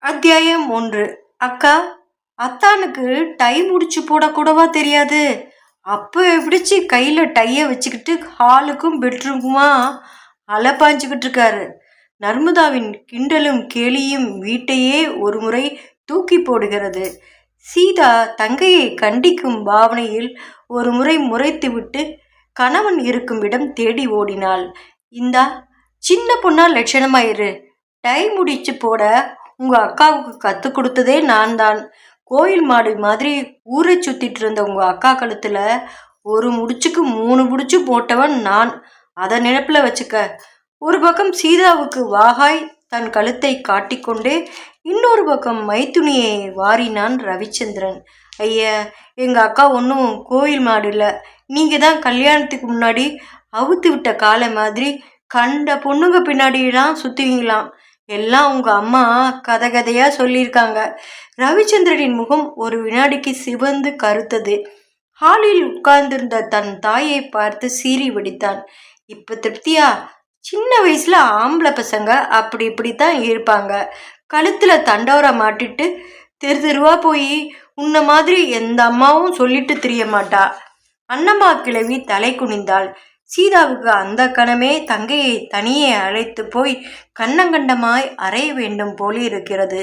அத்தியாயம் 1. அக்கா, அத்தானுக்கு டை முடிச்சு போடக்கூடவா தெரியாது. அப்போ எப்படிச்சு கையில் டையை வச்சுக்கிட்டு ஹாலுக்கும் பெட்ரூமுக்குமா அலப்பாஞ்சுக்கிட்டு இருக்காரு. நர்மதாவின் கிண்டலும் கேலியும் வீட்டையே ஒரு முறை தூக்கி போடுகிறது. சீதா தங்கையை கண்டிக்கும் பாவனையில் ஒரு முறை முறைத்துவிட்டு கணவன் இருக்கும் இடம் தேடி ஓடினாள். இந்தா சின்ன பொண்ணா லட்சணமாயிரு, டை முடிச்சு போட உங்கள் அக்காவுக்கு கற்றுக் கொடுத்ததே நான் தான். கோயில் மாடு மாதிரி ஊரை சுற்றிட்டு இருந்த உங்கள் அக்கா கழுத்தில் ஒரு முடிச்சுக்கு 3 முடிச்சு போட்டவன் நான். அதை நினைப்பில் வச்சுக்க. ஒரு பக்கம் சீதாவுக்கு வாகாய் தன் கழுத்தை காட்டிக்கொண்டே இன்னொரு பக்கம் மைத்துனியை வாரினான் ரவிச்சந்திரன். ஐயா, எங்கள் அக்கா ஒன்றும் கோயில் மாடு இல்லை. நீங்கள் தான் கல்யாணத்துக்கு முன்னாடி அவுத்து விட்ட காலை மாதிரி கண்ட பொண்ணுங்க பின்னாடியெல்லாம் சுற்றுவீங்களாம். எல்லாம் உங்கள் அம்மா கதை கதையாக சொல்லியிருக்காங்க. ரவிச்சந்திரனின் முகம் ஒரு வினாடிக்கு சிவந்து கருத்தது. ஹாலில் உட்கார்ந்திருந்த தன் தாயை பார்த்து சீறி வெடித்தான். இப்போ திருப்தியா? சின்ன வயசில் ஆம்பளை பசங்க அப்படி இப்படித்தான் இருப்பாங்க. கழுத்தில் தண்டோரை மாட்டிட்டு தெரு தெருவா போய் உன்ன மாதிரி எந்த அம்மாவும் சொல்லிட்டு தெரிய மாட்டா. அன்னம்மா கிழவி தலை குனிந்தாள். சீதாவுக்கு அந்த கணமே தங்கையை தனியே அழைத்து போய் கண்ணங்கண்டமாய் அறைய வேண்டும் போல இருக்கிறது.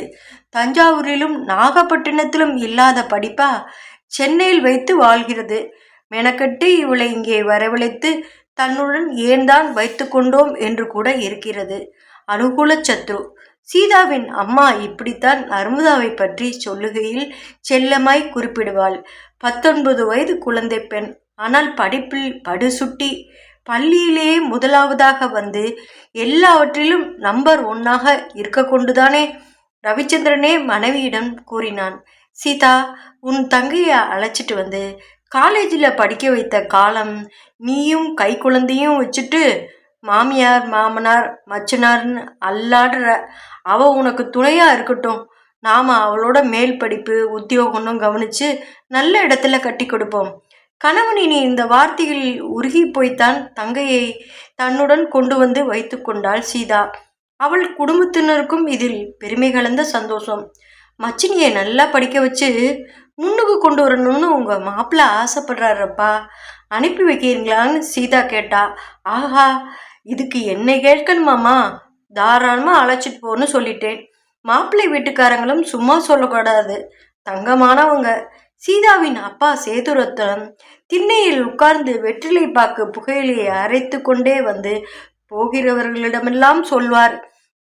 தஞ்சாவூரிலும் நாகப்பட்டினத்திலும் இல்லாத படிப்பா சென்னையில் வைத்து வாழ்கிறது. மெனக்கட்டு இவளை இங்கே வரவழைத்து தன்னுடன் ஏன்தான் வைத்து கொண்டோம் என்று கூட இருக்கிறது. அனுகூல சத்ரு. சீதாவின் அம்மா இப்படித்தான் நர்மதாவை பற்றி சொல்லுகையில் செல்லமாய் குறிப்பிடுவாள். 19 வயது குழந்தை பெண். ஆனால் படிப்பில் படுசுட்டி. பள்ளியிலேயே முதலாவதாக வந்து எல்லாவற்றிலும் நம்பர் 1 இருக்க கொண்டுதானே. ரவிச்சந்திரனே மனைவியிடம் கூறினான். சீதா, உன் தங்கையை அழைச்சிட்டு வந்து காலேஜில் படிக்க வைத்த காலம் நீயும் கை குழந்தையும் வச்சுட்டு மாமியார் மாமனார் மச்சனார்னு அல்லாடுற. அவ உனக்கு துணையாக இருக்கட்டும். நாம் அவளோட மேல் படிப்பு உத்தியோகம்னு கவனித்து நல்ல இடத்துல கட்டி கொடுப்போம். கணவனின் இந்த வார்த்தைகளில் உருகி போய்த்தான் தங்கையை தன்னுடன் கொண்டு வந்து வைத்து கொண்டாள் சீதா. அவள் குடும்பத்தினருக்கும் இதில் பெருமை கலந்த சந்தோஷம். மச்சினியை நல்லா படிக்க வச்சு முன்னுக்கு கொண்டு வரணும்னு உங்கள் மாப்பிள்ளை ஆசைப்படுறாரப்பா, அனுப்பி வைக்கிறீங்களான்னு சீதா கேட்டா. ஆஹா, இதுக்கு என்னை கேட்கணுமாம்மா? தாராளமாக அழைச்சிட்டு போன்னு சொல்லிட்டேன். மாப்பிள்ளை வீட்டுக்காரங்களும் சும்மா சொல்லக்கூடாது, தங்கமானவங்க. சீதாவின் அப்பா சேதுரத்தனம் திண்ணையில் உட்கார்ந்து வெற்றிலை பாக்கு புகையிலையை அரைத்து கொண்டே வந்து போகிறவர்களிடமெல்லாம் சொல்வார்.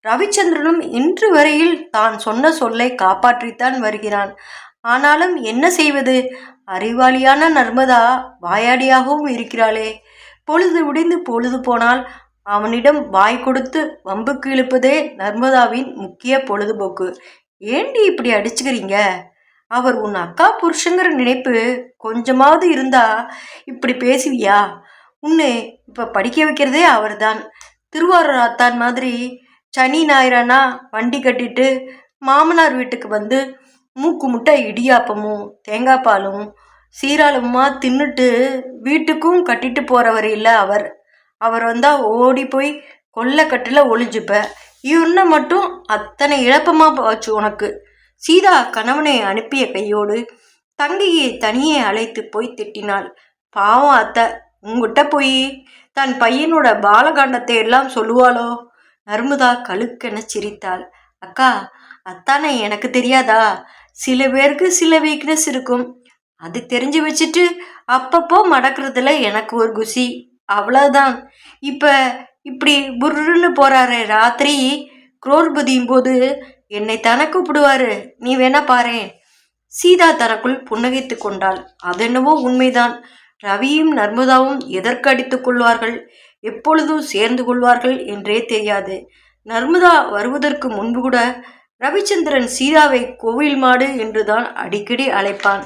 ரவிச்சந்திரனும் இன்று வரையில் தான் சொன்ன சொல்லை காப்பாற்றித்தான் வருகிறான். ஆனாலும் என்ன செய்வது? அறிவாளியான நர்மதா வாயாடியாகவும் இருக்கிறாளே. பொழுது விடிந்து பொழுது போனால் அவனிடம் வாய் கொடுத்து வம்புக்கு இழுப்பதே நர்மதாவின் முக்கிய பொழுதுபோக்கு. ஏண்டி இப்படி அடிச்சுக்கிறீங்க? அவர் உன் அக்கா புருஷங்கிற நினைப்பு கொஞ்சமாவது இருந்தா இப்படி பேசுவியா? உன்னை இப்போ படிக்க வைக்கிறதே அவர் தான். திருவாரூர் அத்தான் மாதிரி சனி ஞாயிறானா வண்டி கட்டிட்டு மாமனார் வீட்டுக்கு வந்து மூக்கு முட்டை இடியாப்பமும் தேங்காய் பாலும் சீராளமுமா தின்னுட்டு வீட்டுக்கும் கட்டிட்டு போகிறவர் இல்லை அவர். அவர் வந்தால் ஓடி போய் கொல்லைக்கட்டில் ஒளிஞ்சுப்ப. இவனை மட்டும் அத்தனை இழப்பமாக போச்சு உனக்கு. சீதா கணவனை அனுப்பிய கையோடு தங்கையை தனியே அழைத்து போய் திட்டினாள். பாவம் அத்தை, உங்ககிட்ட போய் தன் பையனோட பாலகாண்டத்தை எல்லாம் சொல்லுவாளோ? நர்மதா கழுக்கென சிரித்தாள். அக்கா, அத்தானே எனக்கு தெரியாதா? சில பேருக்கு சில வீக்னஸ் இருக்கும். அது தெரிஞ்சு வச்சுட்டு அப்பப்போ மடக்கிறதுல எனக்கு ஒரு குசி, அவ்வளோதான். இப்போ இப்படி புர்ருன்னு போகிறாரு. ராத்திரி குரோர்பதியும் போது என்னை தானே கூப்பிடுவாரு. நீ வேணா பாரேன். சீதா தனக்குள் புன்னகைத்து கொண்டாள். அதென்னவோ உண்மைதான். ரவியும் நர்மதாவும் எதற்கு அடித்துக் கொள்வார்கள், எப்பொழுதும் சேர்ந்து கொள்வார்கள் என்றே தெரியாது. நர்மதா வருவதற்கு முன்பு கூட ரவிச்சந்திரன் சீதாவை கோவில் மாடு என்றுதான் அடிக்கடி அழைப்பான்.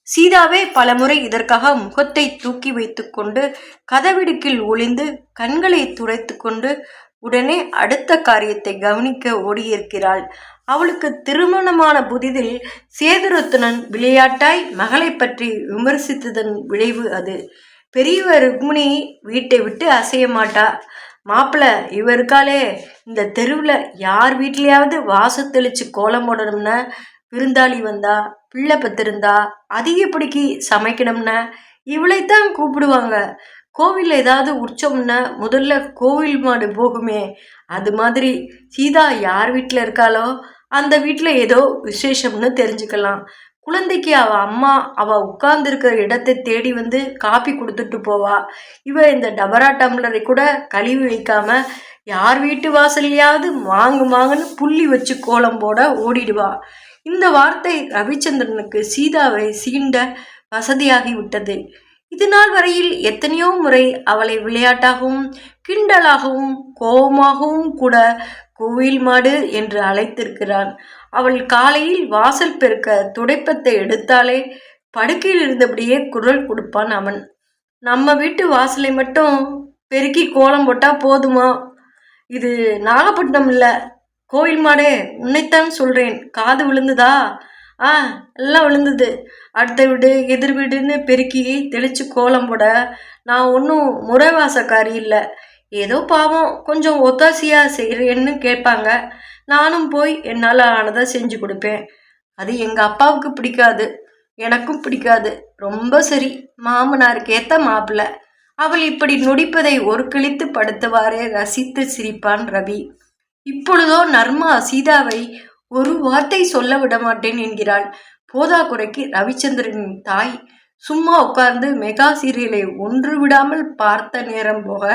சீதாவே பலமுறை இதற்காக முகத்தை தூக்கி வைத்து கொண்டு கதவிடுக்கில் ஒளிந்து கண்களை துடைத்து கொண்டு உடனே அடுத்த காரியத்தை கவனிக்க ஓடியிருக்கிறாள். அவளுக்கு திருமணமான புதிதில் சேதுரத்தனன் விளையாட்டாய் மகளை பற்றி விமர்சித்ததன் விளைவு அது. பெரியவர் ருக்மிணி வீட்டை விட்டு அசைய மாட்டா. மாப்பிள்ள இவ இருக்காளே, இந்த தெருவில் யார் வீட்லையாவது வாசல் தெளிச்சு கோலம் போடணும்னா, விருந்தாளி வந்தா, பிள்ளை பெற்றிருந்தா, அதிகப்படிக்கு சமைக்கணும்னா இவளைத்தான் கூப்பிடுவாங்க. கோவில் ஏதாவது உற்சவம்னா முதல்ல கோவில் மாடு போகுமே, அது மாதிரி சீதா யார் வீட்டில் இருக்காளோ அந்த வீட்டில் ஏதோ விசேஷம்னு தெரிஞ்சுக்கலாம். குழந்தைக்கு அவ அம்மா அவ உட்கார்ந்துருக்கிற இடத்தை தேடி வந்து காப்பி கொடுத்துட்டு போவா. இவ இந்த டபரா டம்ளரை கூட கழுவி வைக்காம யார் வீட்டு வாசல்லையாவது வாங்குன்னு புள்ளி வச்சு கோலம் போட ஓடிடுவா. இந்த வார்த்தை ரவிச்சந்திரனுக்கு சீதாவை சீண்ட வசதியாகி விட்டது. இது நாள் வரையில் எத்தனையோ முறை அவளை விளையாட்டாகவும் கிண்டலாகவும் கோபமாகவும் கூட கோவில் மாடு என்று அழைத்திருக்கிறான். அவள் காலையில் வாசல் பெருக்க துடைப்பத்தை எடுத்தாலே படுக்கையில் இருந்தபடியே குரல் கொடுப்பான் அவன். நம்ம வீட்டு வாசலை மட்டும் பெருக்கி கோலம் போட்டா போதுமா? இது நாகப்பட்டினம் இல்லை, கோவில் மாடே, உன்னைத்தான் சொல்றேன். காது விழுந்துதா? எல்லாம் விழுந்தது. அடுத்த வீடு எதிர் வீடுன்னு பெருக்கி தெளிச்சு கோலம் போட நான் ஒன்றும் முறைவாசக்காரி இல்லை. ஏதோ பாவம் கொஞ்சம் ஒத்தாசியாக செய்கிறேன்னு கேட்பாங்க. நானும் போய் என்னால் ஆனதை செஞ்சு கொடுப்பேன். அது எங்கள் அப்பாவுக்கு பிடிக்காது, எனக்கும் பிடிக்காது. ரொம்ப சரி, மாமனாருக்கு ஏற்ற மாப்பிள்ளை. அவள் இப்படி நொடிப்பதை ஒரு கிழித்து படுத்தவாறே ரசித்து சிரிப்பான் ரவி. இப்பொழுதோ நர்மா சீதாவை ஒரு வார்த்தை சொல்ல விட மாட்டேன் என்கிறாள். போதாக்குறைக்கு ரவிச்சந்திரனின் தாய் சும்மா உட்கார்ந்து மெகா சீரியலை ஒன்று விடாமல் பார்த்த நேரம் போக,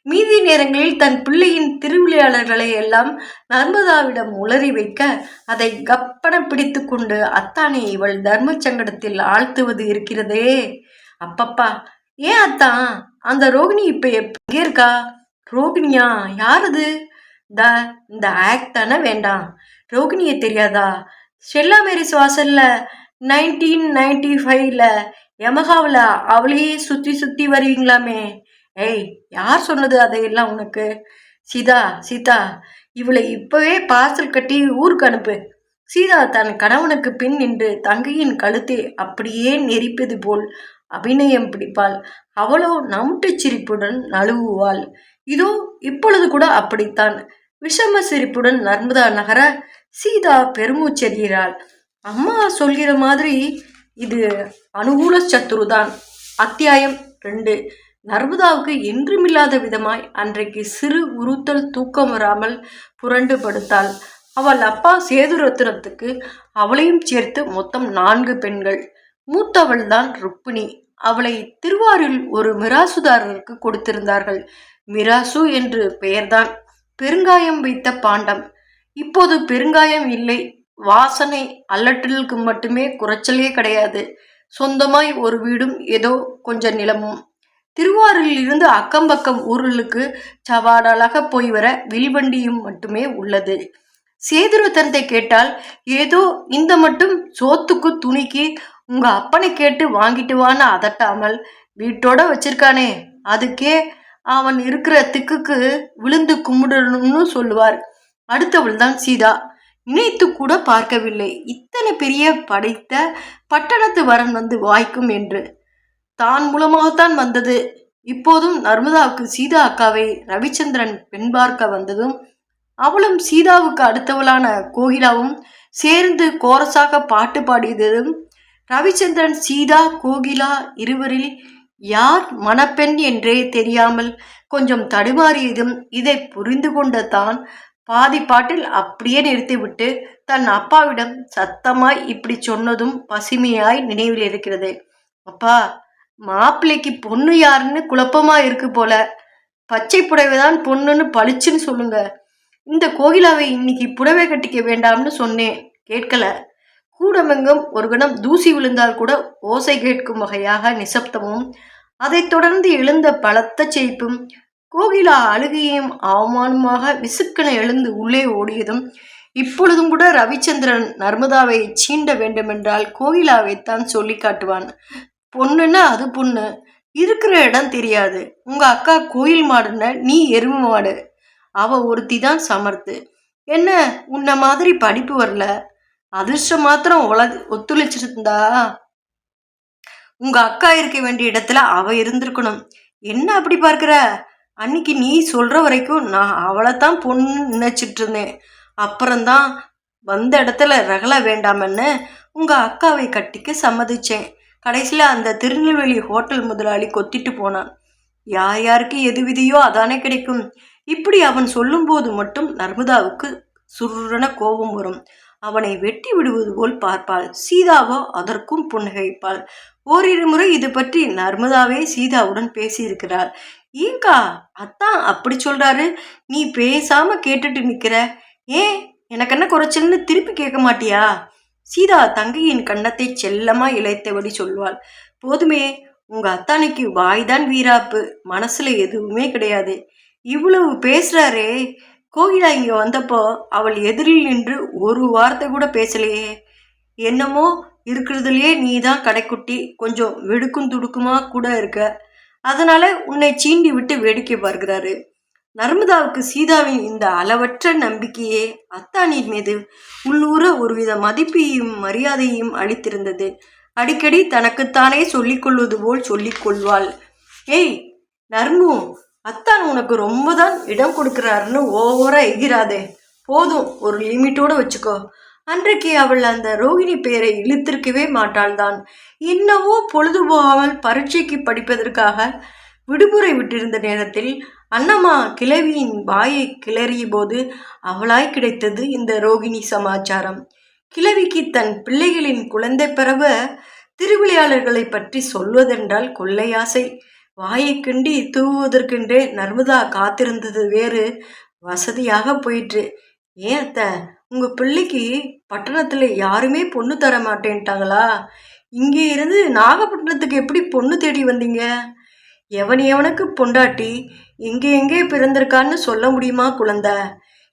மீதி நேரங்களில் தன் பிள்ளையின் திருவிளையாளர்களை எல்லாம் நர்மதாவிடம் உளறி வைக்க அதை கப்பன பிடித்து கொண்டு அத்தானை இவள் தர்ம சங்கடத்தில் ஆழ்த்துவது இருக்கிறதே. அப்பப்பா, ஏன் அத்தான் அந்த ரோகிணி இப்ப எங்கே இருக்கா? ரோகிணியா? யாரது? இந்த ஆக்ட் தானே வேண்டாம். ரோகிணியை தெரியாதா? ஸ்டெல்லா மேரிஸ் வாசல்ல 1995ல யமகாவில் அவளையே சுற்றி சுற்றி வருவீங்களாமே. ஏய், யார் சொன்னது அதையெல்லாம் உனக்கு? சீதா, இவளை இப்பவே பார்சல் கட்டி ஊருக்கு அனுப்பு. சீதா தன் கணவனுக்கு பின் நின்று தங்கையின் கழுத்தை அப்படியே நெரிப்பது போல் அபிநயம் பிடிப்பாள். அவளோ நமுட்டு சிரிப்புடன் நழுவுவாள். இதோ இப்பொழுது கூட அப்படித்தான் விஷம சிரிப்புடன் நர்மதா நகர சீதா பெருமூச்செறிகிறாள். அம்மா சொல்கிற மாதிரி இது அனுகூல சத்துருதான். அத்தியாயம் 2. நர்மதாவுக்கு என்றுமில்லாத விதமாய் அன்றைக்கு சிறு உறுத்தல் தூக்கம் வராமல் புரண்டு படுத்தாள். அவள் அப்பா சேதுரத்னத்துக்கு அவளையும் சேர்த்து மொத்தம் 4 பெண்கள். மூத்தவள் தான் ருக்மிணி. அவளை திருவாரூரில் ஒரு மிராசுதாரருக்கு கொடுத்திருந்தார்கள். மிராசு என்று பெயர்தான். பெருங்காயம் வைத்த பாண்டம். இப்போது பெருங்காயம் இல்லை. வாசனை அல்லட்டலுக்கு மட்டுமே குறைச்சலே கிடையாது. சொந்தமாய் ஒரு வீடும் ஏதோ கொஞ்ச நிலமும். திருவாரூரில் இருந்து அக்கம்பக்கம் ஊர்களுக்கு சவாடாலாக போய் வர வில்வண்டியும் மட்டுமே உள்ளது. சேதுரத்தனத்தை கேட்டால் ஏதோ இந்த மட்டும் சோத்துக்கு துணிக்கு உங்க அப்பனை கேட்டு வாங்கிட்டு வான்னு அதட்டாமல் வீட்டோட வச்சிருக்கானே, அதுக்கே அவன் இருக்கிற திக்குக்கு விழுந்து கும்பிடணும்னு சொல்லுவார். அடுத்தவள் தான் சீதா. நினைத்து கூட பார்க்கவில்லை இத்தனை பெரிய படைத்த பட்டணத்து வரன் வந்து வாய்க்கும் என்று. தான் மூலமாகத்தான் வந்தது. இப்போதும் நர்மதாவுக்கு சீதா அக்காவை ரவிச்சந்திரன் பெண் பார்க்க வந்ததும் அவளும் சீதாவுக்கு அடுத்தவளான கோகிலாவும் சேர்ந்து கோரஸாக பாட்டு பாடியதும் ரவிச்சந்திரன் சீதா கோகிலா இருவரில் யார் மணப்பெண் என்றே தெரியாமல் கொஞ்சம் தடுமாறியதும் இதை புரிந்து கொண்ட தான் பாதி பாட்டில் அப்படியே நிறுத்திவிட்டு தன் அப்பாவிடம் சத்தமாய் இப்படி சொன்னதும் பசுமையாய் நினைவில் இருக்கிறது. அப்பா, மாப்பிள்ளைக்கு பொண்ணு யாருன்னு குழப்பமா இருக்கு போல. பச்சை புடவைதான் பொண்ணுன்னு பளிச்சுன்னு சொல்லுங்க. இந்த கோகிலாவை இன்னைக்கு புடவை கட்டிக்க வேண்டாம்னு சொன்னேன், கேட்கல. கூடமெங்கும் ஒரு கணம் தூசி விழுந்தால் கூட ஓசை கேட்கும் வகையாக நிசப்தமும் அதைத் தொடர்ந்து எழுந்த பலத்த செய்ப்பும் கோகிலா அழுகையும் அவமானமாக விசுக்கென எழுந்து உள்ளே ஓடியதும் இப்பொழுதும் கூட ரவிச்சந்திரன் நர்மதாவை சீண்ட வேண்டுமென்றால் கோகிலாவைத்தான் சொல்லி காட்டுவான். பொண்ணுன்னா அது பொண்ணு, இருக்கிற இடம் தெரியாது. உங்க அக்கா கோயில் மாடுன நீ எருவு மாடு. அவ ஒருத்தி தான் சமர்த்து. என்ன உன்ன மாதிரி படிப்பு வரல, அதிர்ஷ்டம் மாத்திரம் ஒத்துழைச்சிருந்தா உங்க அக்கா இருக்க வேண்டிய இடத்துல அவ இருந்திருக்கணும். என்ன அப்படி பார்க்கிற? அன்னைக்கு நீ சொல்கிற வரைக்கும் நான் அவளை தான் பொண்ணு நினச்சிட்டு இருந்தேன். அப்புறம்தான் வந்த இடத்துல ரகல வேண்டாமன்னு உங்கள் அக்காவை கட்டிக்க சம்மதிச்சேன். கடைசியில் அந்த திருநெல்வேலி ஹோட்டல் முதலாளி கொத்திட்டு போனான். யார் யாருக்கு எது விதியோ அதானே கிடைக்கும். இப்படி அவன் சொல்லும்போது மட்டும் நர்மதாவுக்கு சுருன கோபம் வரும். அவனை வெட்டி விடுவது போல் பார்ப்பாள். சீதாவோ அதற்கும் புன்னகைப்பாள். ஓரிரு முறை இது பற்றி நர்மதாவே சீதாவுடன் பேசியிருக்கிறாள். ஏங்கா அத்தான் அப்படி சொல்றாரு, நீ பேசாம கேட்டுட்டு நிக்கிற, ஏன் எனக்கு என்ன குறைச்சல்னு திருப்பி கேட்க மாட்டியா? சீதா தங்கையின் கன்னத்தை செல்லமா இழைத்தபடி சொல்வாள். போதுமே, உங்க அத்தானைக்கு வாய்தான் வீராப்பு, மனசுல எதுவுமே கிடையாது. இவ்வளவு பேசுறாரே. கோகிலா இங்க வந்தப்போ அவள் எதிரில் நின்று ஒரு வார்த்தை கூட பேசலையே. என்னமோ இருக்கிறதுலையே நீ தான் கடைக்குட்டி, கொஞ்சம் வெடுக்கும் துடுக்குமா கூட இருக்க, அதனால உன்னை சீண்டி விட்டு வேடிக்கை பார்க்கிறாரு. நர்மதாவுக்கு சீதாவின் இந்த அளவற்ற நம்பிக்கையே அத்தானின் மீது உள்ளூர ஒருவித மதிப்பையும் மரியாதையும் அளித்திருந்தது. அடிக்கடி தனக்குத்தானே சொல்லிக்கொள்வது போல் சொல்லிக் கொள்வாள். ஏய் நர்மு, அத்தான் உனக்கு ரொம்ப தான் இடம் கொடுக்கிறாருன்னு ஓவரா எகிராதே, போதும், ஒரு லிமிட்டோட வச்சுக்கோ. அன்றைக்கு அவள் அந்த ரோகிணி பெயரை இழுத்திருக்கவே மாட்டாள்தான். என்னவோ பொழுது போகாமல் பரீட்சைக்கு படிப்பதற்காக விடுமுறை விட்டிருந்த நேரத்தில் அண்ணம்மா கிழவியின் வாயை கிளறிய போது அவளாய் கிடைத்தது இந்த ரோகிணி சமாச்சாரம். கிழவிக்கு தன் பிள்ளைகளின் குழந்தை பிறவ திருவிளையாளர்களை பற்றி சொல்வதென்றால் கொள்ளையாசை. வாயை கிண்டி தூவுவதற்கென்றே நர்மதா காத்திருந்தது வேறு வசதியாக போயிற்று. ஏன் அத்த, உங்க பிள்ளைக்கு பட்டணத்துல யாருமே பொண்ணு தர மாட்டேன்ட்டாங்களா? இங்கே இருந்து நாகப்பட்டினத்துக்கு எப்படி பொண்ணு தேடி வந்தீங்க? எவனுக்கு பொண்டாட்டி எங்கே எங்கே பிறந்திருக்கான்னு சொல்ல முடியுமா குழந்தை?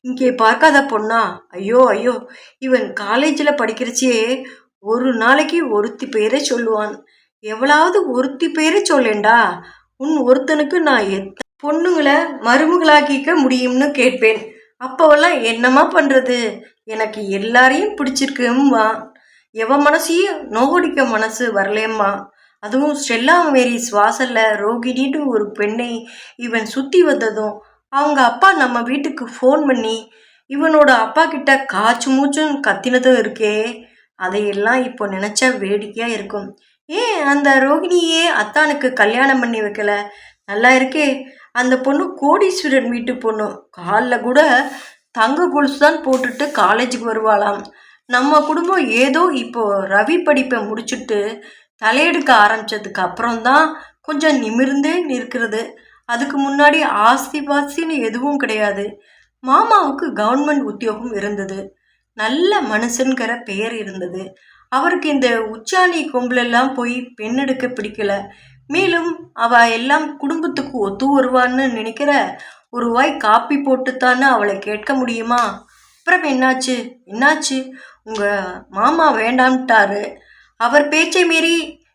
இங்கே பார்க்காத பொண்ணா? ஐயோ ஐயோ, இவன் காலேஜில் படிக்கிறச்சே ஒரு நாளைக்கு ஒருத்தி பேரை சொல்லுவான். எவ்வளவு ஒருத்தி பேரை சொல்லேண்டா, உன் ஒருத்தனுக்கு நான் பொண்ணுங்களை மருமகளாக்கிக்க முடியும்னு கேட்பேன். அப்போவெல்லாம் என்னம்மா பண்ணுறது, எனக்கு எல்லாரையும் பிடிச்சிருக்கும்மா, எவன் மனசையும் நோகடிக்க மனசு வரலேம்மா. அதுவும் ஸ்டெல்லா மேரிஸ் வாசல்ல ரோகிணின்னு ஒரு பெண்ணை இவன் சுற்றி வந்ததும் அவங்க அப்பா நம்ம வீட்டுக்கு ஃபோன் பண்ணி இவனோட அப்பா கிட்ட காச்சு மூச்சும் கத்தினதும் இருக்கே, அதையெல்லாம் இப்போ நினச்சா வேடிக்கையாக இருக்கும். ஏன் அந்த ரோகிணியே அத்தானுக்கு கல்யாணம் பண்ணி வைக்கல? நல்லா இருக்கே, அந்த பொண்ணு கோடீஸ்வரன் வீட்டு பொண்ணு, காலில் கூட தங்க கொலுசு தான் போட்டுட்டு காலேஜுக்கு வருவாளாம். நம்ம குடும்பம் ஏதோ இப்போ ரவி படிப்பை முடிச்சுட்டு தலையெடுக்க ஆரம்பித்ததுக்கு அப்புறம்தான் கொஞ்சம் நிமிர்ந்தே நிற்கிறது. அதுக்கு முன்னாடி ஆஸ்தி பாஸ்தின்னு எதுவும் கிடையாது. மாமாவுக்கு கவர்மெண்ட் உத்தியோகம் இருந்தது, நல்ல மனுஷன்கிற பெயர் இருந்தது. அவருக்கு இந்த உச்சாணி கொம்புலெல்லாம் போய் பெண் எடுக்க பிடிக்கல. மேலும் அவ எல்லாம் குடும்பத்துக்கு ஒத்து வருவான்னு நினைக்கிற ஒரு வாய் காப்பி போட்டுத்தானே அவளை கேட்க முடியுமா? அப்புறம் என்னாச்சு என்னாச்சு, உங்கள் மாமா வேண்டாம்ட்டாரு. அவர் பேச்சை மீறி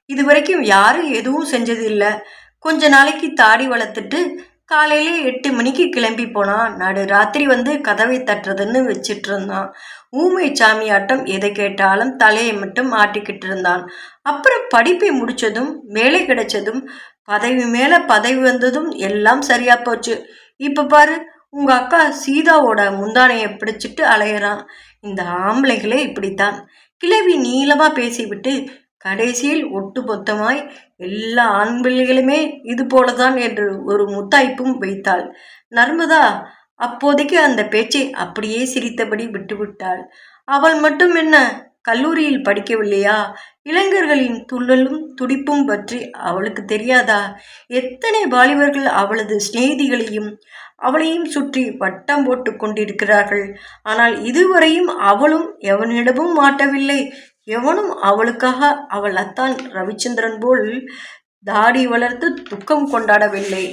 இது வரைக்கும் யாரும் எதுவும் செஞ்சது இல்லை. கொஞ்ச நாளைக்கு தாடி வளர்த்துட்டு காலையிலே 8 மணிக்கு கிளம்பி போனான். நடு ராத்திரி வந்து கதவை தட்டுறதுன்னு வச்சிட்டு இருந்தான். ஊமை சாமியாட்டம் எதை கேட்டாலும் தலையை மட்டும் ஆட்டிக்கிட்டு இருந்தான். அப்புறம் படிப்பை முடிச்சதும் வேலை கிடைச்சதும் பதவி மேலே பதவி வந்ததும் எல்லாம் சரியா போச்சு. இப்போ பாரு, உங்க அக்கா சீதாவோட முந்தானையை பிடிச்சிட்டு அலையிறான். இந்த ஆம்பளைகளே இப்படித்தான். கிழவி நீளமாக பேசிவிட்டு கடைசியில் ஒட்டு மொத்தமாய் எல்லா ஆண் பிள்ளைகளுமே இது போலதான் என்று ஒரு முத்தாய்ப்பும் வைத்தாள். நர்மதா அப்போதைக்கு அந்த பேச்சை அப்படியே சிரித்தபடி விட்டுவிட்டாள். அவள் மட்டும் என்ன கல்லூரியில் படிக்கவில்லையா? இளைஞர்களின் துள்ளலும் துடிப்பும் பற்றி அவளுக்கு தெரியாதா? எத்தனை வாலிபர்கள் அவளது சிநேகிதிகளையும் அவளையும் சுற்றி வட்டம் போட்டு கொண்டிருக்கிறார்கள். ஆனால் இதுவரையும் அவளும் எவனிடமும் மாட்டவில்லை. எவனும் அவளுக்காக அவள் அத்தான் ரவிச்சந்திரன் போல் தாடி வளர்த்து துக்கம் கொண்டாடவில்லை.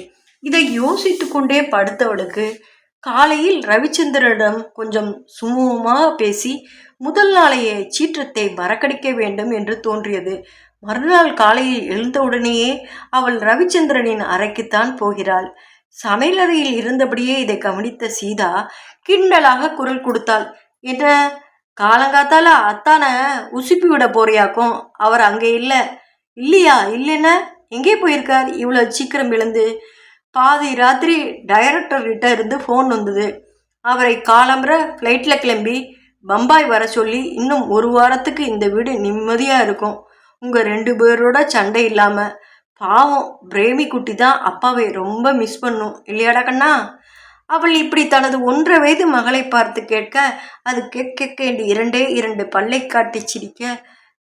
இதை யோசித்து கொண்டே படுத்தவளுக்கு காலையில் ரவிச்சந்திரனிடம் கொஞ்சம் சுமூகமாக பேசி முதல் நாளைய சீற்றத்தை மறக்கடிக்க வேண்டும் என்று தோன்றியது. மறுநாள் காலையில் எழுந்தவுடனேயே அவள் ரவிச்சந்திரனின் அறைக்குத்தான் போகிறாள். சமையலறையில் இருந்தபடியே இதை கவனித்த சீதா கிண்டலாக குரல் கொடுத்தாள். என்ன, காலங்காத்தால அத்தான உசுப்பி விட போறியாக்கும்? அவர் அங்கே இல்லை. இல்லையா? இல்லைன்னா எங்கே போயிருக்கார் இவ்வளோ சீக்கிரம் எழுந்து? பாதி ராத்திரி டைரக்டர்கிட்ட இருந்து ஃபோன் வந்தது. அவரை காலம்புற ஃப்ளைட்டில் கிளம்பி பம்பாய் வர சொல்லி இன்னும் 1 வாரத்துக்கு இந்த வீடு நிம்மதியாக இருக்கும், உங்கள் 2 பேரோட சண்டை இல்லாமல். பாவம் பிரேமி குட்டி தான் அப்பாவை ரொம்ப மிஸ் பண்ணும் இல்லையாடா கண்ணா? அவள் இப்படி தனது 1.5 வயது மகளை பார்த்து கேட்க, அது கேட்க என்று 2 பல்லை காட்டி சிரிக்க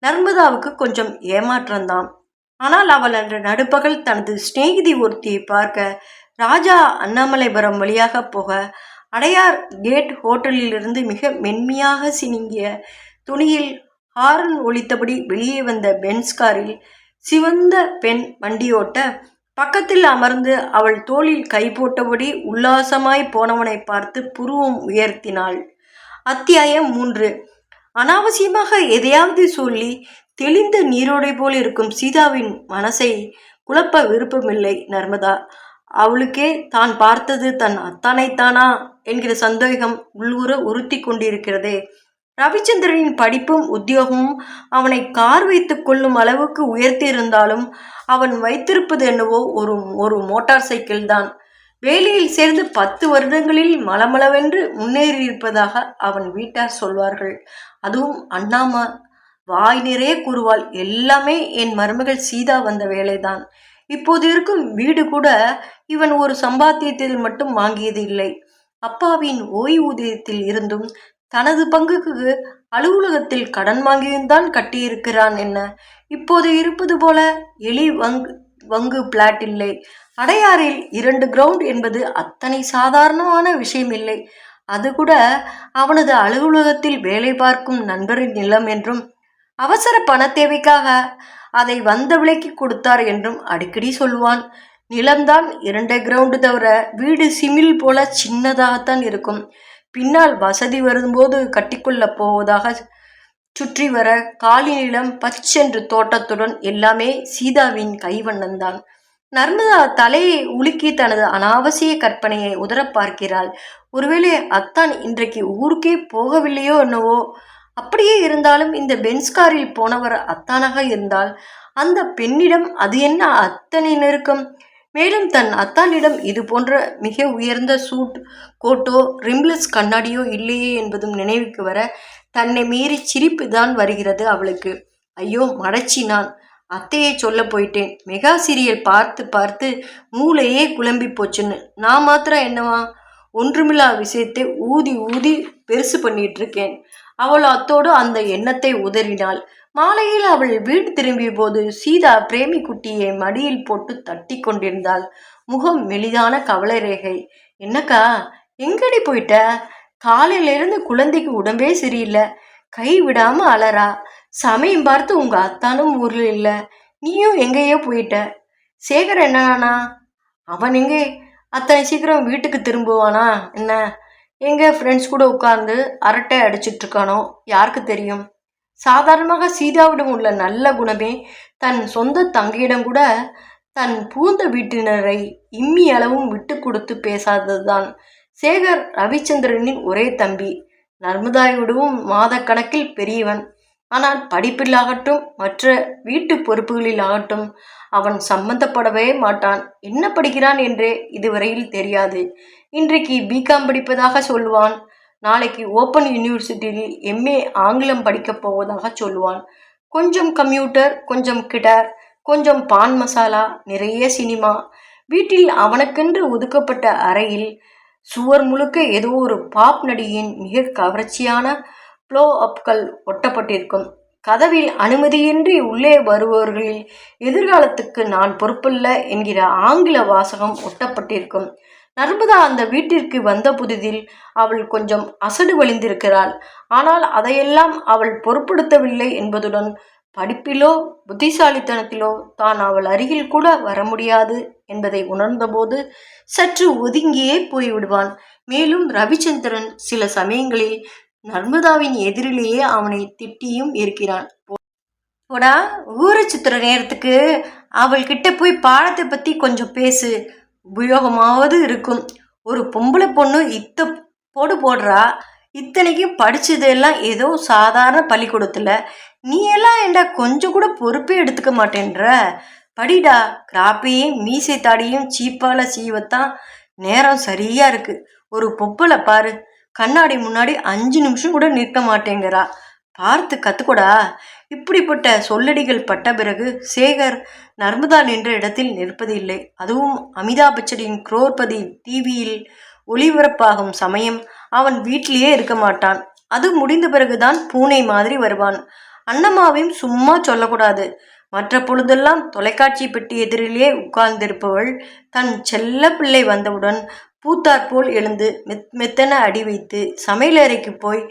நர்மதாவுக்கு கொஞ்சம் ஏமாற்றம்தான். ஆனால் அவள் அன்று நடுப்பகல் தனது சிநேகிதி ஒருத்தியை பார்க்க ராஜா அண்ணாமலைபுரம் வழியாக போக அடையார் கேட் ஹோட்டலிலிருந்து மிக மென்மையாக சினுங்கிய துணியில் ஹாரன் ஒலித்தபடி வெளியே வந்த பென்ஸ் காரில் சிவந்த பெண் வண்டியோட்ட பக்கத்தில் அமர்ந்து அவள் தோளில் கை போட்டபடி உல்லாசமாய் போனவனை பார்த்து புருவம் உயர்த்தினாள். அத்தியாயம் 3. அனாவசியமாக எதையாவது சொல்லி தெளிந்த நீரோடை போல் இருக்கும் சீதாவின் மனசை குழப்ப விருப்பமில்லை நர்மதா. அவளுக்கே தான் பார்த்தது தன் அத்தானைத்தானா என்கிற சந்தேகம் உள்ளூர உறுத்தி கொண்டிருக்கிறதே. ரவிச்சந்திரனின் படிப்பும் உத்தியோகமும் அவனை கார் வைத்து கொள்ளும் அளவுக்கு உயர்த்தியிருந்தாலும் அவன் வைத்திருப்பது என்னவோ ஒரு மோட்டார் சைக்கிள் தான். வேலையில் சேர்ந்து 10 வருடங்களில் மளமளவென்று முன்னேறியிருப்பதாக அவன் வீட்டார் சொல்வார்கள். அதுவும் அண்ணாமா வாய் நிறைய கூறுவாள், எல்லாமே என் மருமகள் சீதா வந்த வேலைதான். இப்போது இருக்கும் வீடு கூட இவன் ஒரு சம்பாத்தியத்தில் மட்டும் வாங்கியது இல்லை, அப்பாவின் ஓய்வூதியத்தில் இருந்தும் தனது பங்குக்கு அலுவலகத்தில் கடன் வாங்கியும் தான் கட்டியிருக்கிறான். என்ன இப்போது இருப்பது போல எலி வங்கு பிளாட் இல்லை. அடையாறில் 2 கிரவுண்ட் என்பது அத்தனை சாதாரணமான விஷயம் இல்லை. அது கூட அவனது அலுவலகத்தில் வேலை பார்க்கும் நண்பரின் நிலம் என்றும் அவசர பண தேவைக்காக அதை வந்த விலைக்கு கொடுத்தார் என்றும் அடிக்கடி சொல்வான். நிலம்தான் 2 கிரவுண்டு தவிர வீடு சிமில் போல சின்னதாகத்தான் இருக்கும். பின்னால் வசதி வரும்போது கட்டிக்கொள்ளப் போவதாக சுற்றி வர காலி நிலம் பச்சென்று தோட்டத்துடன் எல்லாமே சீதாவின் கைவண்ணந்தான். நர்மதா தலையை உலுக்கி தனது அனாவசிய கற்பனையை உதற பார்க்கிறாள். ஒருவேளை அத்தான் இன்றைக்கு ஊருக்கே போகவில்லையோ என்னவோ. அப்படியே இருந்தாலும் இந்த பென்ஸ்காரில் போனவர் அத்தானாக இருந்தால் அந்த பெண்ணிடம் அது என்ன அத்தனை நெருக்கம்? மேலும் தன் அத்தானிடம் இது போன்ற மிக உயர்ந்த சூட் கோட்டோ ரிம்லெஸ் கண்ணாடியோ இல்லையே என்பதும் நினைவுக்கு வர தன்னை மீறி சிரிப்பு தான் வருகிறது அவளுக்கு. ஐயோ மடச்சி, நான் அத்தையை சொல்ல போயிட்டேன். மெகா சீரியல் பார்த்து பார்த்து மூளையே குழம்பி போச்சுன்னு. நான் மாத்திரம் என்னவா, ஒன்றுமில்லா விஷயத்தை ஊதி ஊதி பெருசு பண்ணிட்டு இருக்கேன். அவள் அத்தோடு அந்த எண்ணத்தை உதறினாள். மாலையில் அவள் வீடு திரும்பிய போது சீதா பிரேமி குட்டியை மடியில் போட்டு தட்டி கொண்டிருந்தாள். முகம் மெலிதான கவலை ரேகை. என்னக்கா, எங்கடி போயிட்ட? காலையிலிருந்து குழந்தைக்கு உடம்பே சரியில்லை, கை விடாம அலறா. சமயம் பார்த்து உங்க அத்தானும் ஊரில் இல்லை, நீயும் எங்கேயோ போயிட்ட. சேகர் என்னன்னா? அவன் எங்கே அத்தனை சீக்கிரம் வீட்டுக்கு திரும்புவானா என்ன? எங்க ஃப்ரெண்ட்ஸ் கூட உட்கார்ந்து அரட்டை அடிச்சிட்டு இருக்கானோ யாருக்கு தெரியும். சாதாரணமாக சீதாவிடம் உள்ள நல்ல குணமே தன் சொந்த தங்கையிடம் கூட தன் பூந்த வீட்டினரை இம்மி அளவும் விட்டு கொடுத்து பேசாததுதான். சேகர் ரவிச்சந்திரனின் ஒரே தம்பி, நர்மதாவிடவும் மாத கணக்கில் பெரியவன். ஆனால் படிப்பிலாகட்டும் மற்ற வீட்டு பொறுப்புகளில் ஆகட்டும் அவன் சம்பந்தப்படவே மாட்டான். என்ன படிக்கிறான் என்றே இதுவரையில் தெரியாது. இன்றைக்கு பிகாம் படிப்பதாக சொல்லுவான், நாளைக்கு ஓப்பன் யூனிவர்சிட்டியில் எம்ஏ ஆங்கிலம் படிக்கப் போவதாக சொல்லுவான். கொஞ்சம் கம்ப்யூட்டர், கொஞ்சம் கிட்டார், கொஞ்சம் பான் மசாலா, நிறைய சினிமா. வீட்டில் அவனுக்கென்று ஒதுக்கப்பட்ட அறையில் சுவர் முழுக்க ஏதோ ஒரு பாப் நடிகையின் மிக கவர்ச்சியான ப்ளோ அப்கள் ஒட்டப்பட்டிருக்கும். கதவில் அனுமதியின்றி உள்ளே வருபவர்களில் எதிர்காலத்துக்கு நான் பொறுப்பில்ல என்கிற ஆங்கில வாசகம் ஒட்டப்பட்டிருக்கும். நர்மதா அந்த வீட்டிற்கு வந்த புதிதில் அவள் கொஞ்சம் அசடு வழிந்திருக்கிறாள். ஆனால் அதையெல்லாம் அவள் பொருட்படுத்தவில்லை என்பதுடன் படிப்பிலோ புத்திசாலித்தனத்திலோ தான் அவள் அருகில் கூட வர முடியாது என்பதை உணர்ந்தபோது சற்று ஒதுங்கியே போய்விடுவான். மேலும் ரவிச்சந்திரன் சில சமயங்களில் நர்மதாவின் எதிரிலேயே அவனை திட்டியும் இருக்கிறான். போடா, ஊரை சுத்துற நேரத்துக்கு அவள்கிட்ட போய் பாடத்தை பற்றி கொஞ்சம் பேசு, உபயோகமாவது இருக்கும். ஒரு பொம்பளை பொண்ணு போடுறா, இத்தனைக்கும் படித்ததெல்லாம் ஏதோ சாதாரண பள்ளிக்கூடத்தில். நீ எல்லாம் ஏண்டா கொஞ்சம் கூட பொறுப்பே எடுத்துக்க மாட்டேன்ற? படிடா, கிராப்பையும் மீசை தாடியும் சீப்பால சீவத்தான் நேரம் சரியா இருக்கு. ஒரு பொம்பளை பாரு, கண்ணாடி முன்னாடி 5 நிமிஷம் கூட நிற்க மாட்டேங்கிறா. பார்த்து கத்துக்கூடா. இப்படிப்பட்ட சொல்லடிகள் பட்ட பிறகு சேகர் நர்மதா நின்ற இடத்தில் நிற்பதில்லை. அதுவும் அமிதாப் பச்சனின் குரோர்பதி டிவியில் ஒளிபரப்பாகும் சமயம் அவன் வீட்டிலேயே இருக்க மாட்டான். அது முடிந்த பிறகுதான் பூனை மாதிரி வருவான். அண்ணம்மாவையும் சும்மா சொல்லக்கூடாது. மற்ற பொழுதெல்லாம் தொலைக்காட்சி பெட்டி எதிரிலே உட்கார்ந்திருப்பவள் தன் செல்ல பிள்ளை வந்தவுடன் பூத்தாற்போல் எழுந்து மெத்தன அடி வைத்து சமையலறைக்கு போய்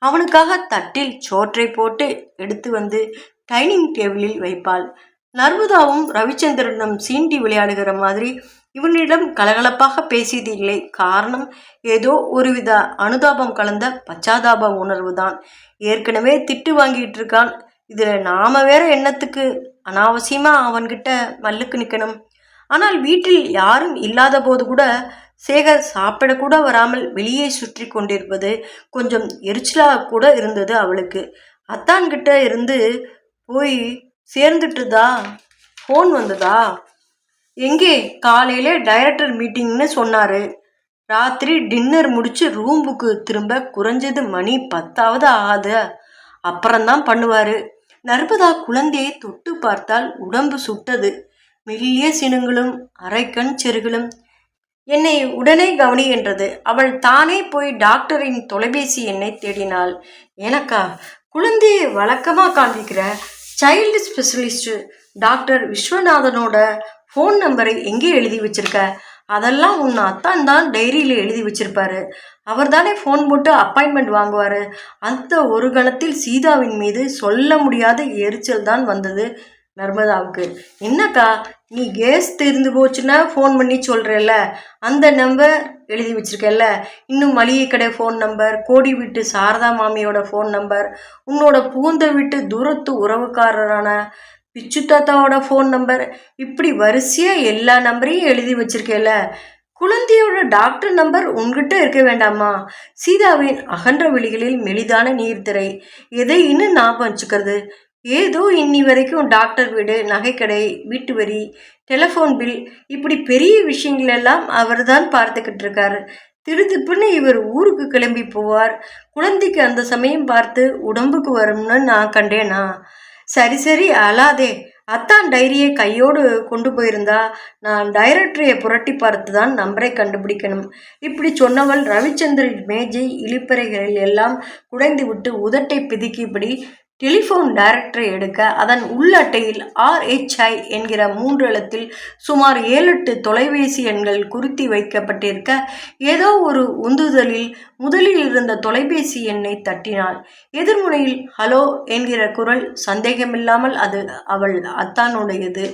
அவனுக்காக தட்டில் சோற்றை போட்டு எடுத்து வந்து டைனிங் டேபிளில் வைப்பாள். நர்மதாவும் ரவிச்சந்திரனும் சீண்டி விளையாடுகிற மாதிரி இவனிடம் கலகலப்பாக பேசியது இல்லை. காரணம், ஏதோ ஒருவித அனுதாபம் கலந்த பச்சாதாப உணர்வு தான். ஏற்கனவே திட்டு வாங்கிட்டு இருக்கான். இதுல நாம வேற என்னத்துக்கு அனாவசியமா அவன்கிட்ட மல்லுக்கு நிற்கணும். ஆனால் வீட்டில் யாரும் இல்லாத போது கூட சேகர் சாப்பிடக்கூட வராமல் வெளியே சுற்றி கொண்டிருப்பது கொஞ்சம் எரிச்சலாக கூட இருந்தது அவளுக்கு. அத்தான்கிட்ட இருந்து போய் சேர்ந்துட்டுதா ஃபோன் வந்ததா? எங்கே? காலையில டைரக்டர் மீட்டிங்னு சொன்னாரு. ராத்திரி டின்னர் முடிச்சு ரூமுக்கு திரும்ப குறைஞ்சது மணி 10 ஆகாது. அப்புறம்தான் பண்ணுவாரு. நர்மதா குழந்தையை தொட்டு பார்த்தால் உடம்பு சுட்டது. மெல்லிய சினுங்களும் அரைக்கண் செருகளும். என்னை உடனே கவனி என்றது. அவள் தானே போய் டாக்டரின் தொலைபேசி எண்ணை தேடினாள். எனக்கா? குழந்தையை வழக்கமாக காண்பிக்கிற சைல்டு ஸ்பெஷலிஸ்ட் டாக்டர் விஸ்வநாதனோட ஃபோன் நம்பரை எங்கே எழுதி வச்சிருக்க? அதெல்லாம் உன் அத்தான் தான் டைரியில் எழுதி வச்சிருப்பாரு. அவர் தானே ஃபோன் போட்டு அப்பாயின்மெண்ட் வாங்குவார். அந்த ஒரு கணத்தில் சீதாவின் மீது சொல்ல முடியாத எரிச்சல் தான் வந்தது நர்மதாவுக்கு. என்னக்கா, நீ கேஸ் தீர்ந்து போச்சுன்னா ஃபோன் பண்ணி சொல்கிறல்ல, அந்த நம்பர் எழுதி வச்சிருக்கல்ல, இன்னும் மளிகை கடை ஃபோன் நம்பர், கோடி வீட்டு சாரதா மாமியோட ஃபோன் நம்பர், உன்னோட பூந்த வீட்டு தூரத்து உறவுக்காரரான பிச்சு தாத்தாவோட ஃபோன் நம்பர், இப்படி வரிசையாக எல்லா நம்பரையும் எழுதி வச்சிருக்கேல்ல. குழந்தையோட டாக்டர் நம்பர் உன்கிட்ட இருக்க வேண்டாமா? சீதாவின் அகன்ற விழிகளில் மெலிதான நீர்த்திரை. எதை இன்னும் ஞாபகம் வச்சுக்கிறது? ஏதோ இன்னி வரைக்கும் டாக்டர் வீடு, நகைக்கடை, வீட்டு வரி, டெலிஃபோன் பில், இப்படி பெரிய விஷயங்கள் எல்லாம் அவர் தான் பார்த்துக்கிட்டு இருக்காரு. திருத்துப்புன்னு இவர் ஊருக்கு கிளம்பி போவார். குழந்தைக்கு அந்த சமயம் பார்த்து உடம்புக்கு வரும்னு நான் கண்டேனா? சரி சரி, அழாதே. அத்தான் டைரியை கையோடு கொண்டு போயிருந்தா நான் டைரக்டரையை புரட்டி பார்த்து தான் நம்பரை கண்டுபிடிக்கணும். இப்படி சொன்னவள் ரவிச்சந்திரன் மேஜை இழிப்பறைகளில் எல்லாம் குடைந்து விட்டு உதட்டை பிதுக்கியபடி டெலிஃபோன் டைரக்டரை எடுக்க அதன் உள்ளட்டையில் RHI என்கிற 3 எழுத்தில் சுமார் 7-8 தொலைபேசி எண்கள் குறித்தி வைக்கப்பட்டிருக்க ஏதோ ஒரு உந்துதலில் முதலில் இருந்த தொலைபேசி எண்ணை தட்டினாள். எதிர்முனையில் ஹலோ என்கிற குரல். சந்தேகமில்லாமல் அது அவள் அத்தானுடையது.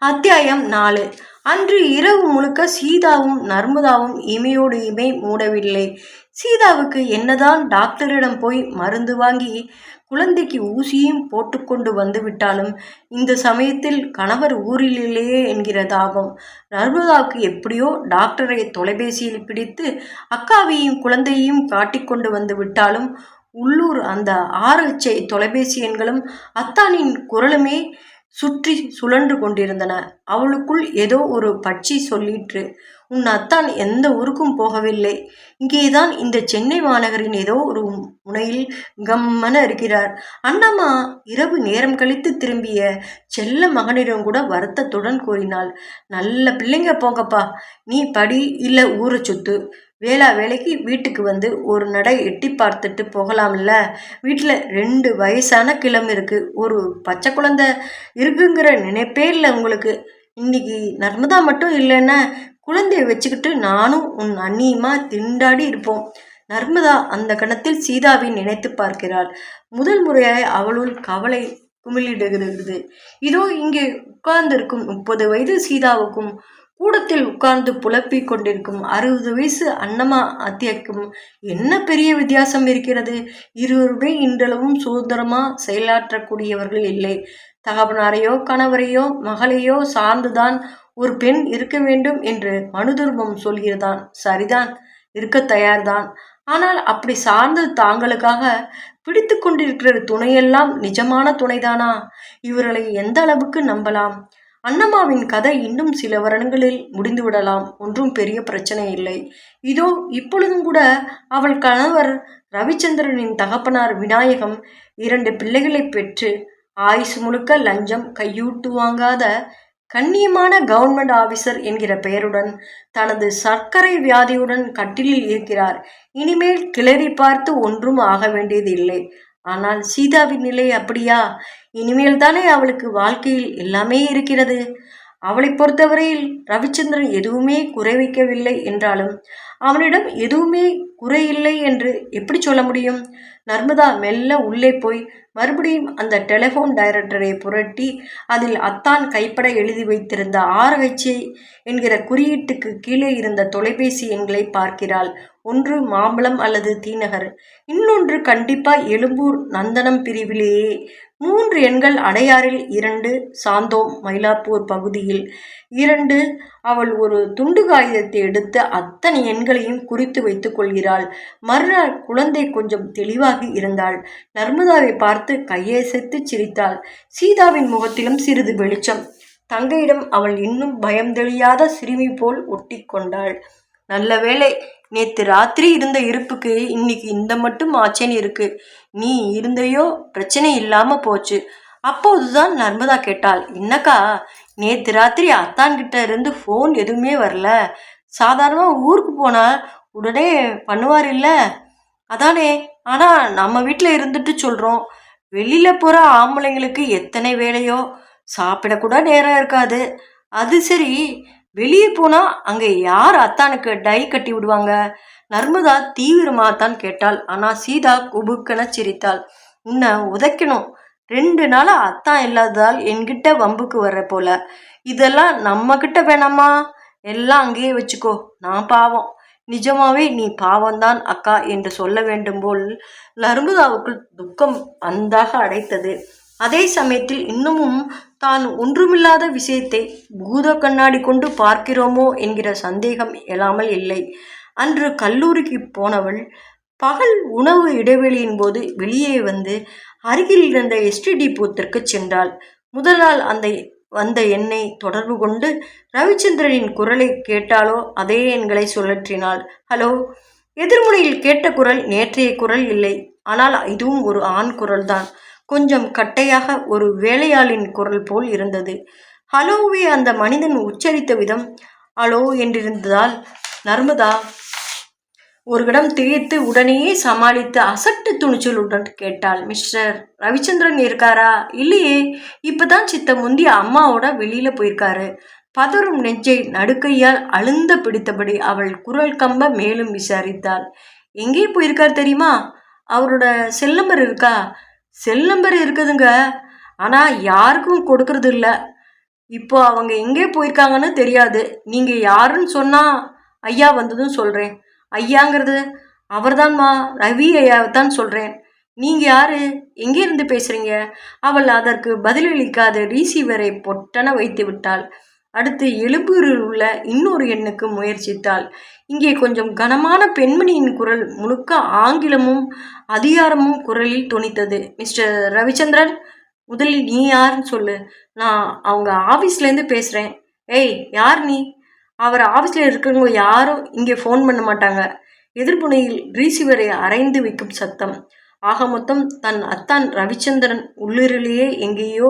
அத்தியாயம் 4. அன்று இரவு முழுக்க சீதாவும் நர்மதாவும் இமையோடு இமை மூடவில்லை. சீதாவுக்கு என்னதான் டாக்டரிடம் போய் மருந்து வாங்கி குழந்தைக்கு ஊசியும் போட்டுக்கொண்டு வந்து விட்டாலும் இந்த சமயத்தில் கணவர் ஊரில் இல்லையே என்கிற தாபம். நர்மதாவுக்கு எப்படியோ டாக்டரை தொலைபேசியில் பிடித்து அக்காவையும் குழந்தையையும் காட்டிக்கொண்டு வந்து விட்டாலும் உள்ளூர் அந்த RHI தொலைபேசி எண்களும் அத்தானின் குரலுமே சுற்றி சுழன்று கொண்டிருந்தன. அவளுக்குள் ஏதோ ஒரு பட்சி சொல்லிற்று. உன் அத்தான் எந்த ஊருக்கும் போகவில்லை. இங்கேதான் இந்த சென்னை மாநகரின் ஏதோ ஒரு முனையில் கம்மன இருக்கிறார். அண்ணம்மா இரவு நேரம் கழித்து திரும்பிய செல்ல மகனிடம் கூட வருத்தத்துடன் கூறினாள். நல்ல பிள்ளைங்க போங்கப்பா. நீ படி, இல்லை ஊரை சுத்து. வேலைக்கு வீட்டுக்கு வந்து ஒரு நடை எட்டி பார்த்துட்டு போகலாம்ல. வீட்டில் 2 வயசான கிழமை இருக்கு, ஒரு பச்சை குழந்தை இருக்குங்கிற நினைப்பே இல்லை உங்களுக்கு. இன்னைக்கு நர்மதா மட்டும் இல்லைன்னா குழந்தைய வச்சுக்கிட்டு நானும் உன் அண்ணியுமா திண்டாடி இருப்போம். நர்மதா அந்த கணத்தில் சீதாவை நினைத்து பார்க்கிறாள். முதல் முறையாய் அவளுள் கவலை குமிழிடுகிறது. இதோ இங்கே உட்கார்ந்திருக்கும் 30 வயது சீதாவுக்கும் கூடத்தில் உட்கார்ந்து புலப்பி கொண்டிருக்கும் 60 வயசு அண்ணம்மா அத்தியாக்கும் என்ன பெரிய வித்தியாசம் இருக்கிறது? இருவருமே இன்றளவும் சுதந்திரமா செயலாற்றக்கூடியவர்கள் இல்லை. தகப்பனாரையோ கணவரையோ மகளையோ சார்ந்துதான் ஒரு பெண் இருக்க வேண்டும் என்று மனுதுர்மம் சொல்கிறதான். சரிதான், இருக்க தயார்தான். ஆனால் அப்படி சார்ந்து தாங்களுக்காக பிடித்து கொண்டிருக்கிற துணையெல்லாம் நிஜமான துணைதானா? இவர்களை எந்த அளவுக்கு நம்பலாம்? அண்ணம்மாவின் கதை இன்னும் சில வருடங்களில் முடிந்துவிடலாம். ஒன்றும் பெரிய பிரச்சனை இல்லை. இதோ இப்பொழுதும் கூட அவள் கணவர் ரவிச்சந்திரனின் தகப்பனார் விநாயகம் 2 பிள்ளைகளை பெற்று ஆயுசு முழுக்க லஞ்சம் கையூட்டு வாங்காத கண்ணியமான கவர்மெண்ட் ஆபீசர் என்கிற பெயருடன் தனது சர்க்கரை வியாதியுடன் கட்டிலில் இருக்கிறார். இனிமேல் கிளறி பார்த்து ஒன்றும் ஆக வேண்டியது இல்லை. ஆனால் சீதாவின் நிலை அப்படியா? இனிமேல் தானே அவளுக்கு வாழ்க்கையில் எல்லாமே இருக்கிறது. அவளை பொறுத்தவரையில் ரவிச்சந்திரன் எதுவுமே குறை வைக்கவில்லை என்றாலும் அவனிடம் எதுவுமே குறையில்லை என்று எப்படி சொல்ல முடியும்? நர்மதா மெல்ல உள்ளே போய் மறுபடியும் அந்த டெலிஃபோன் டைரக்டரை புரட்டி அதில் அத்தான் கைப்பட எழுதி வைத்திருந்த RH என்கிற குறியீட்டுக்கு கீழே இருந்த தொலைபேசி எண்களை பார்க்கிறாள். ஒன்று மாம்பழம் அல்லது தீநகர், இன்னொன்று கண்டிப்பா எழும்பூர் நந்தனம் பிரிவிலேயே. 3 எண்கள் அடையாறில் 2, சாந்தோம் மயிலாப்பூர் பகுதியில் 2. அவள் ஒரு துண்டு காகிதத்தை எடுத்து அத்தனை எண்களையும் குறித்து வைத்துக் கொள்கிறாள். மறுநாள் குழந்தை கொஞ்சம் தெளிவாகி இருந்தாள். நர்மதாவை பார்த்து கையசைத்து சிரித்தாள். சீதாவின் முகத்திலும் சிறிது வெளிச்சம். தங்கையிடம் அவள் இன்னும் பயம் தெளியாத சிறுமி போல் ஒட்டி கொண்டாள். நல்ல வேளை, நேத்து ராத்திரி இருந்த இருப்புக்கு இன்னைக்கு இந்த மட்டும் ஆச்சேன்னு இருக்கு. நீ இருந்தையோ பிரச்சனை இல்லாம போச்சு. அப்போதுதான் நர்மதா கேட்டாள், என்னக்கா நேத்து ராத்திரி அத்தான்கிட்ட இருந்து ஃபோன் எதுவுமே வரல? சாதாரணமாக ஊருக்கு போனா உடனே பண்ணுவார் இல்லை? அதானே. ஆனால் நம்ம வீட்டில் இருந்துட்டு சொல்கிறோம். வெளியில் போகிற ஆம்பளைங்களுக்கு எத்தனை வேலையோ, சாப்பிடக்கூட நேரம் இருக்காது. அது சரி, வெளியே போனால் அங்கே யார் அத்தானுக்கு டை கட்டி விடுவாங்க? நர்மதா தீவிரமாக தான் கேட்டாள். ஆனால் சீதா குபுக்கென சிரித்தாள். உன்னை உதைக்கணும். 2 நாளாக அத்தான் இல்லாததால் என்கிட்ட வம்புக்கு வர்ற போல. இதெல்லாம் நம்ம கிட்ட வேணாமா? எல்லாம் அங்கேயே வச்சுக்கோ. நான் பாவம். நிஜமாவே நீ பாவம்தான் அக்கா என்று சொல்ல வேண்டும் போல் நர்மதாவுக்குள் துக்கம் அந்தாக அடைத்தது. அதே சமயத்தில் இன்னமும் தான் ஒன்றுமில்லாத விஷயத்தை பூத கண்ணாடி கொண்டு பார்க்கிறோமோ என்கிற சந்தேகம் எழாமல் இல்லை. அன்று கல்லூரிக்கு போனவள் பகல் உணவு இடைவெளியின் போது வெளியே வந்து அருகில் இருந்த STD பூத்திற்கு சென்றாள். முதல் நாள் வந்த எண்ணை தொடர்பு கொண்டு ரவிச்சந்திரனின் குரலை கேட்டாலோ அதே எண்களை சுழற்றினாள். ஹலோ. எதிர்முனையில் கேட்ட குரல் நேற்றைய குரல் இல்லை. ஆனால் இதுவும் ஒரு ஆண் குரல்தான். கொஞ்சம் கட்டையாக ஒரு வேலையாளின் குரல் போல் இருந்தது. ஹலோவை அந்த மனிதன் உச்சரித்த விதம் ஹலோ என்றிருந்ததால் நர்மதா ஒரு கடம் திகைத்து உடனேயே சமாளித்து அசட்டு துணிச்சலுடன் கேட்டாள், மிஸ்டர் ரவிச்சந்திரன் இருக்காரா? இல்லையே, இப்பதான் சித்த முந்திய அம்மாவோட வெளியில போயிருக்காரு. பதறும் நெஞ்சை நடுக்கையால் அழுந்த பிடித்தபடி அவள் குரல் கம்ப மேலும் விசாரித்தாள். எங்கே போயிருக்கார் தெரியுமா? அவரோட செல் நம்பர் இருக்கா? செல் நம்பர் இருக்குதுங்க, ஆனா யாருக்கும் கொடுக்கறது இல்லை. இப்போ அவங்க எங்கே போயிருக்காங்கன்னு தெரியாது. நீங்க யாருன்னு சொன்னா ஐயா வந்ததும் சொல்றேன். ஐயாங்கிறது அவர்தான்மா, ரவி ஐயாவைத்தான் சொல்கிறேன். நீங்கள் யாரு? எங்கே இருந்து பேசுகிறீங்க? அவள் அதற்கு பதிலளிக்காத ரிசீவரை பொட்டன வைத்து விட்டாள். அடுத்து எழும்பூரில் உள்ள இன்னொரு எண்ணுக்கு முயற்சித்தாள். இங்கே கொஞ்சம் கனமான பெண்மணியின் குரல் முழுக்க ஆங்கிலமும் அதிகாரமும் குரலில் துணித்தது. மிஸ்டர் ரவிச்சந்திரன், முதலில் நீ யாருன்னு சொல்லு. நான் அவங்க ஆஃபீஸ்லேருந்து பேசுகிறேன். ஏய், யார் நீ? அவர் ஆஃபீஸில் இருக்கிறவங்க யாரும் இங்கே ஃபோன் பண்ண மாட்டாங்க. எதிர்ப்புனையில் ரிசீவரை அரைந்து வைக்கும் சத்தம். ஆக மொத்தம் தன் அத்தான் ரவிச்சந்திரன் உள்ளிரிலேயே எங்கேயோ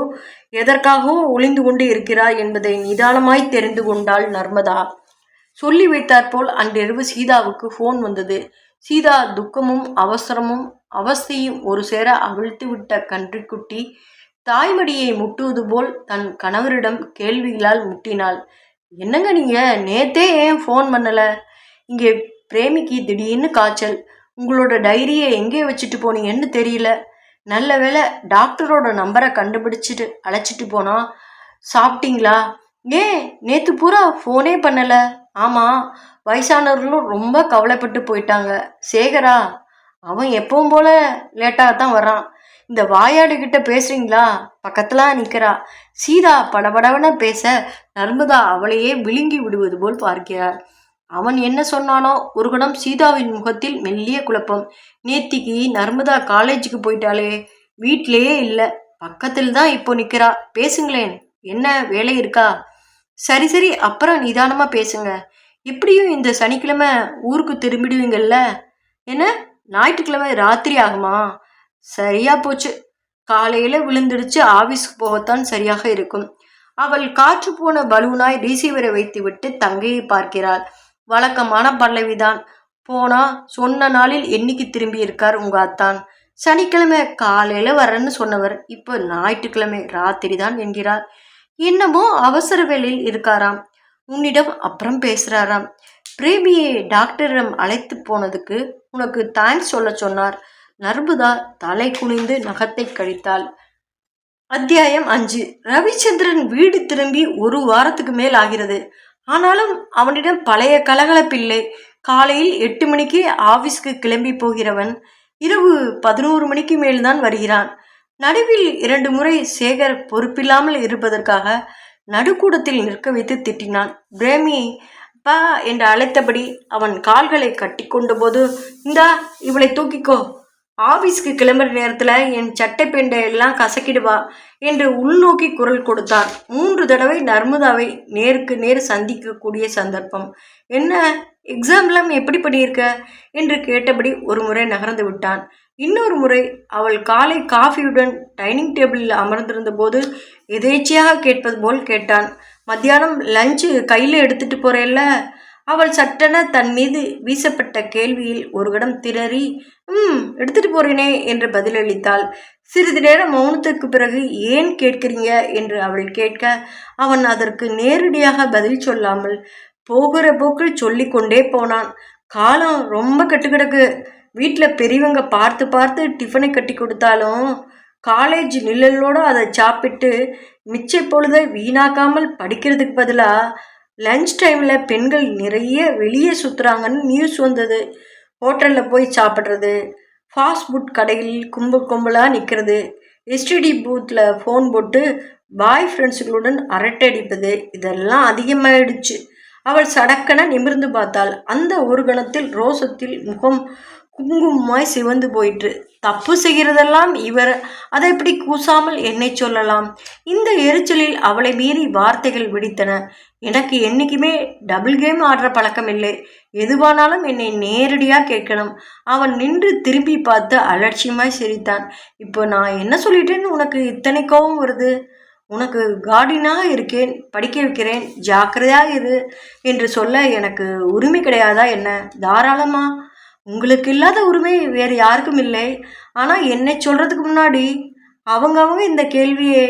எதற்காகவோ ஒளிந்து கொண்டு இருக்கிறார் என்பதை நிதானமாய் தெரிந்து கொண்டாள் நர்மதா. சொல்லி வைத்தாற்போல் அன்றிரவு சீதாவுக்கு ஃபோன் வந்தது. சீதா துக்கமும் அவசரமும் அவஸ்தையும் ஒரு சேர அவிழ்த்து விட்ட கன்றுக்குட்டி தாய்மடியை முட்டுவது போல் தன் கணவரிடம் கேள்விகளால் முட்டினாள். என்னங்க நீங்கள் நேத்தே ஏன் ஃபோன் பண்ணலை? இங்கே பிரேமிக்கு திடீர்னு காய்ச்சல். உங்களோட டைரியை எங்கே வச்சுட்டு போனீங்கன்னு தெரியல. நல்ல வேளை டாக்டரோட நம்பரை கண்டுபிடிச்சிட்டு அழைச்சிட்டு போனா. சாப்பிட்டீங்களா? ஏன் நேற்று பூரா ஃபோனே பண்ணலை? ஆமாம், வயசானவர்களும் ரொம்ப கவலைப்பட்டு போயிட்டாங்க. சேகரா? அவன் எப்பவும் போல லேட்டாக தான் வரான். இந்த வாயாடுகிட்ட பேசுறீங்களா? பக்கத்துல நிற்கிறா. சீதா படபடவன பேச நர்மதா அவளையே விழுங்கி விடுவது போல் பார்க்கிறார். அவன் என்ன சொன்னானோ? ஒரு கணம் சீதாவின் முகத்தில் மெல்லிய குழப்பம். நேத்திக்கு நர்மதா காலேஜுக்கு போயிட்டாலே, வீட்டிலேயே இல்லை, பக்கத்தில் தான் இப்போ நிற்கிறா. பேசுங்களேன். என்ன வேலை இருக்கா? சரி சரி, அப்புறம் நிதானமாக பேசுங்க. எப்படியும் இந்த சனிக்கிழமை ஊருக்கு திரும்பிடுவீங்கள்ல? என்ன, ஞாயிற்றுக்கிழமை ராத்திரி ஆகுமா? சரியா போச்சு. காலையில விழுந்துடுச்சு, ஆபீஸ்க்கு போகத்தான் சரியாக இருக்கும். அவள் காற்று போன பலூனாய் ரிசீவரை வைத்துவிட்டு தங்கையை பார்க்கிறாள். வழக்கமான பல்லவிதான். போனா சொன்ன நாளில் என்னைக்கு திரும்பி இருக்கார் உங்க அத்தான்? சனிக்கிழமை காலையில வரேன்னு சொன்னவர் இப்போ ஞாயிற்றுக்கிழமை ராத்திரி தான் என்கிறார். என்னமோ அவசர வேலையில் இருக்காராம். உன்னிடம் அப்புறம் பேசுறாராம். பிரேமியை டாக்டரிடம் அழைத்து போனதுக்கு உனக்கு தேங்க்ஸ் சொல்ல சொன்னார். நர்மதா தலை குனிந்து நகத்தை கழித்தாள். அத்தியாயம் 5. ரவிச்சந்திரன் வீடு திரும்பி ஒரு வாரத்துக்கு மேல் ஆகிறது. ஆனாலும் அவனிடம் பழைய கலகலப்பில்லை. காலையில் 8 மணிக்கு ஆபீஸ்க்கு கிளம்பி போகிறவன் இரவு 11 மணிக்கு மேல்தான் வருகிறான். நடுவில் 2 முறை சேகர் பொறுப்பில்லாமல் இருப்பதற்காக நடுக்கூடத்தில் நிற்க வைத்து திட்டினான். பிரேமி பா என்று அழைத்தபடி அவன் கால்களை கட்டி கொண்ட போது, இந்தா இவளை தூக்கிக்கோ, ஆபீஸ்க்கு கிளம்புற நேரத்தில் என் சட்டை பெண்டை எல்லாம் கசக்கிடுவா என்று உள்நோக்கி குரல் கொடுத்தான். 3 தடவை நர்மதாவை நேருக்கு நேர் சந்திக்கக்கூடிய சந்தர்ப்பம். என்ன, எக்ஸாம்லாம் எப்படி பண்ணியிருக்க என்று கேட்டபடி ஒரு முறை நகர்ந்து விட்டான். இன்னொரு முறை அவள் காலை காஃபியுடன் டைனிங் டேபிளில் அமர்ந்திருந்த போது எதேச்சியாக கேட்பது போல் கேட்டான். மத்தியானம் லஞ்சு கையில் எடுத்துட்டு போறேல்ல? அவள் சட்டென தன் மீது வீசப்பட்ட கேள்வியில் ஒரு கடம் திணறி எடுத்துட்டு போறேனே என்று பதிலளித்தாள். சிறிது நேரம் மௌனத்துக்கு பிறகு ஏன் கேட்கிறீங்க என்று அவள் கேட்க அவன் அதற்கு நேரடியாக பதில் சொல்லாமல் போகிற போக்கில் சொல்லி கொண்டே போனான். காலம் ரொம்ப கட்டுக்கிடக்கு. வீட்டில் பெரியவங்க பார்த்து பார்த்து டிஃபனை கட்டி கொடுத்தாலும் காலேஜ் நிழலோடு அதை சாப்பிட்டு மிச்ச பொழுதை வீணாக்காமல் படிக்கிறதுக்கு பதிலாக லஞ்ச் டைமில் பெண்கள் நிறைய வெளியே சுற்றுறாங்கன்னு நியூஸ் வந்தது. ஹோட்டலில் போய் சாப்பிட்றது, ஃபாஸ்ட் ஃபுட் கடையில் கும்பலாக நிற்கிறது, எஸ்டிடி பூத்தில் ஃபோன் போட்டு பாய் ஃப்ரெண்ட்ஸுகளுடன் அரட்டை அடிப்பது, இதெல்லாம் அதிகமாகிடுச்சு. அவள் சடக்கென நிமிர்ந்து பார்த்தாள். அந்த ஒரு கணத்தில் ரோசத்தில் முகம் குங்குமமாய் சிவந்து போயிற்று. தப்பு செய்கிறதெல்லாம் இவர், அதை எப்படி கூசாமல் என்னை சொல்லலாம்? இந்த எரிச்சலில் அவளை மீறி வார்த்தைகள் விடித்தன. எனக்கு என்றைக்குமே டபுள் கேம் ஆடுற பழக்கம் இல்லை. எதுவானாலும் என்னை நேரடியாக கேட்கணும். அவன் நின்று திரும்பி பார்த்து அலட்சியமாய் சிரித்தான். இப்போ நான் என்ன சொல்லிட்டேன்னு உனக்கு இத்தனை கோபம் வருது? உனக்கு கார்டினாக இருக்கேன், படிக்க வைக்கிறேன், ஜாக்கிரதையாக இரு என்று சொல்ல எனக்கு உரிமை கிடையாதா என்ன? தாராளமா. உங்களுக்கு இல்லாத உரிமை வேறு யாருக்கும் இல்லை. ஆனால் என்னை சொல்கிறதுக்கு முன்னாடி அவங்கவுங்க இந்த கேள்வியை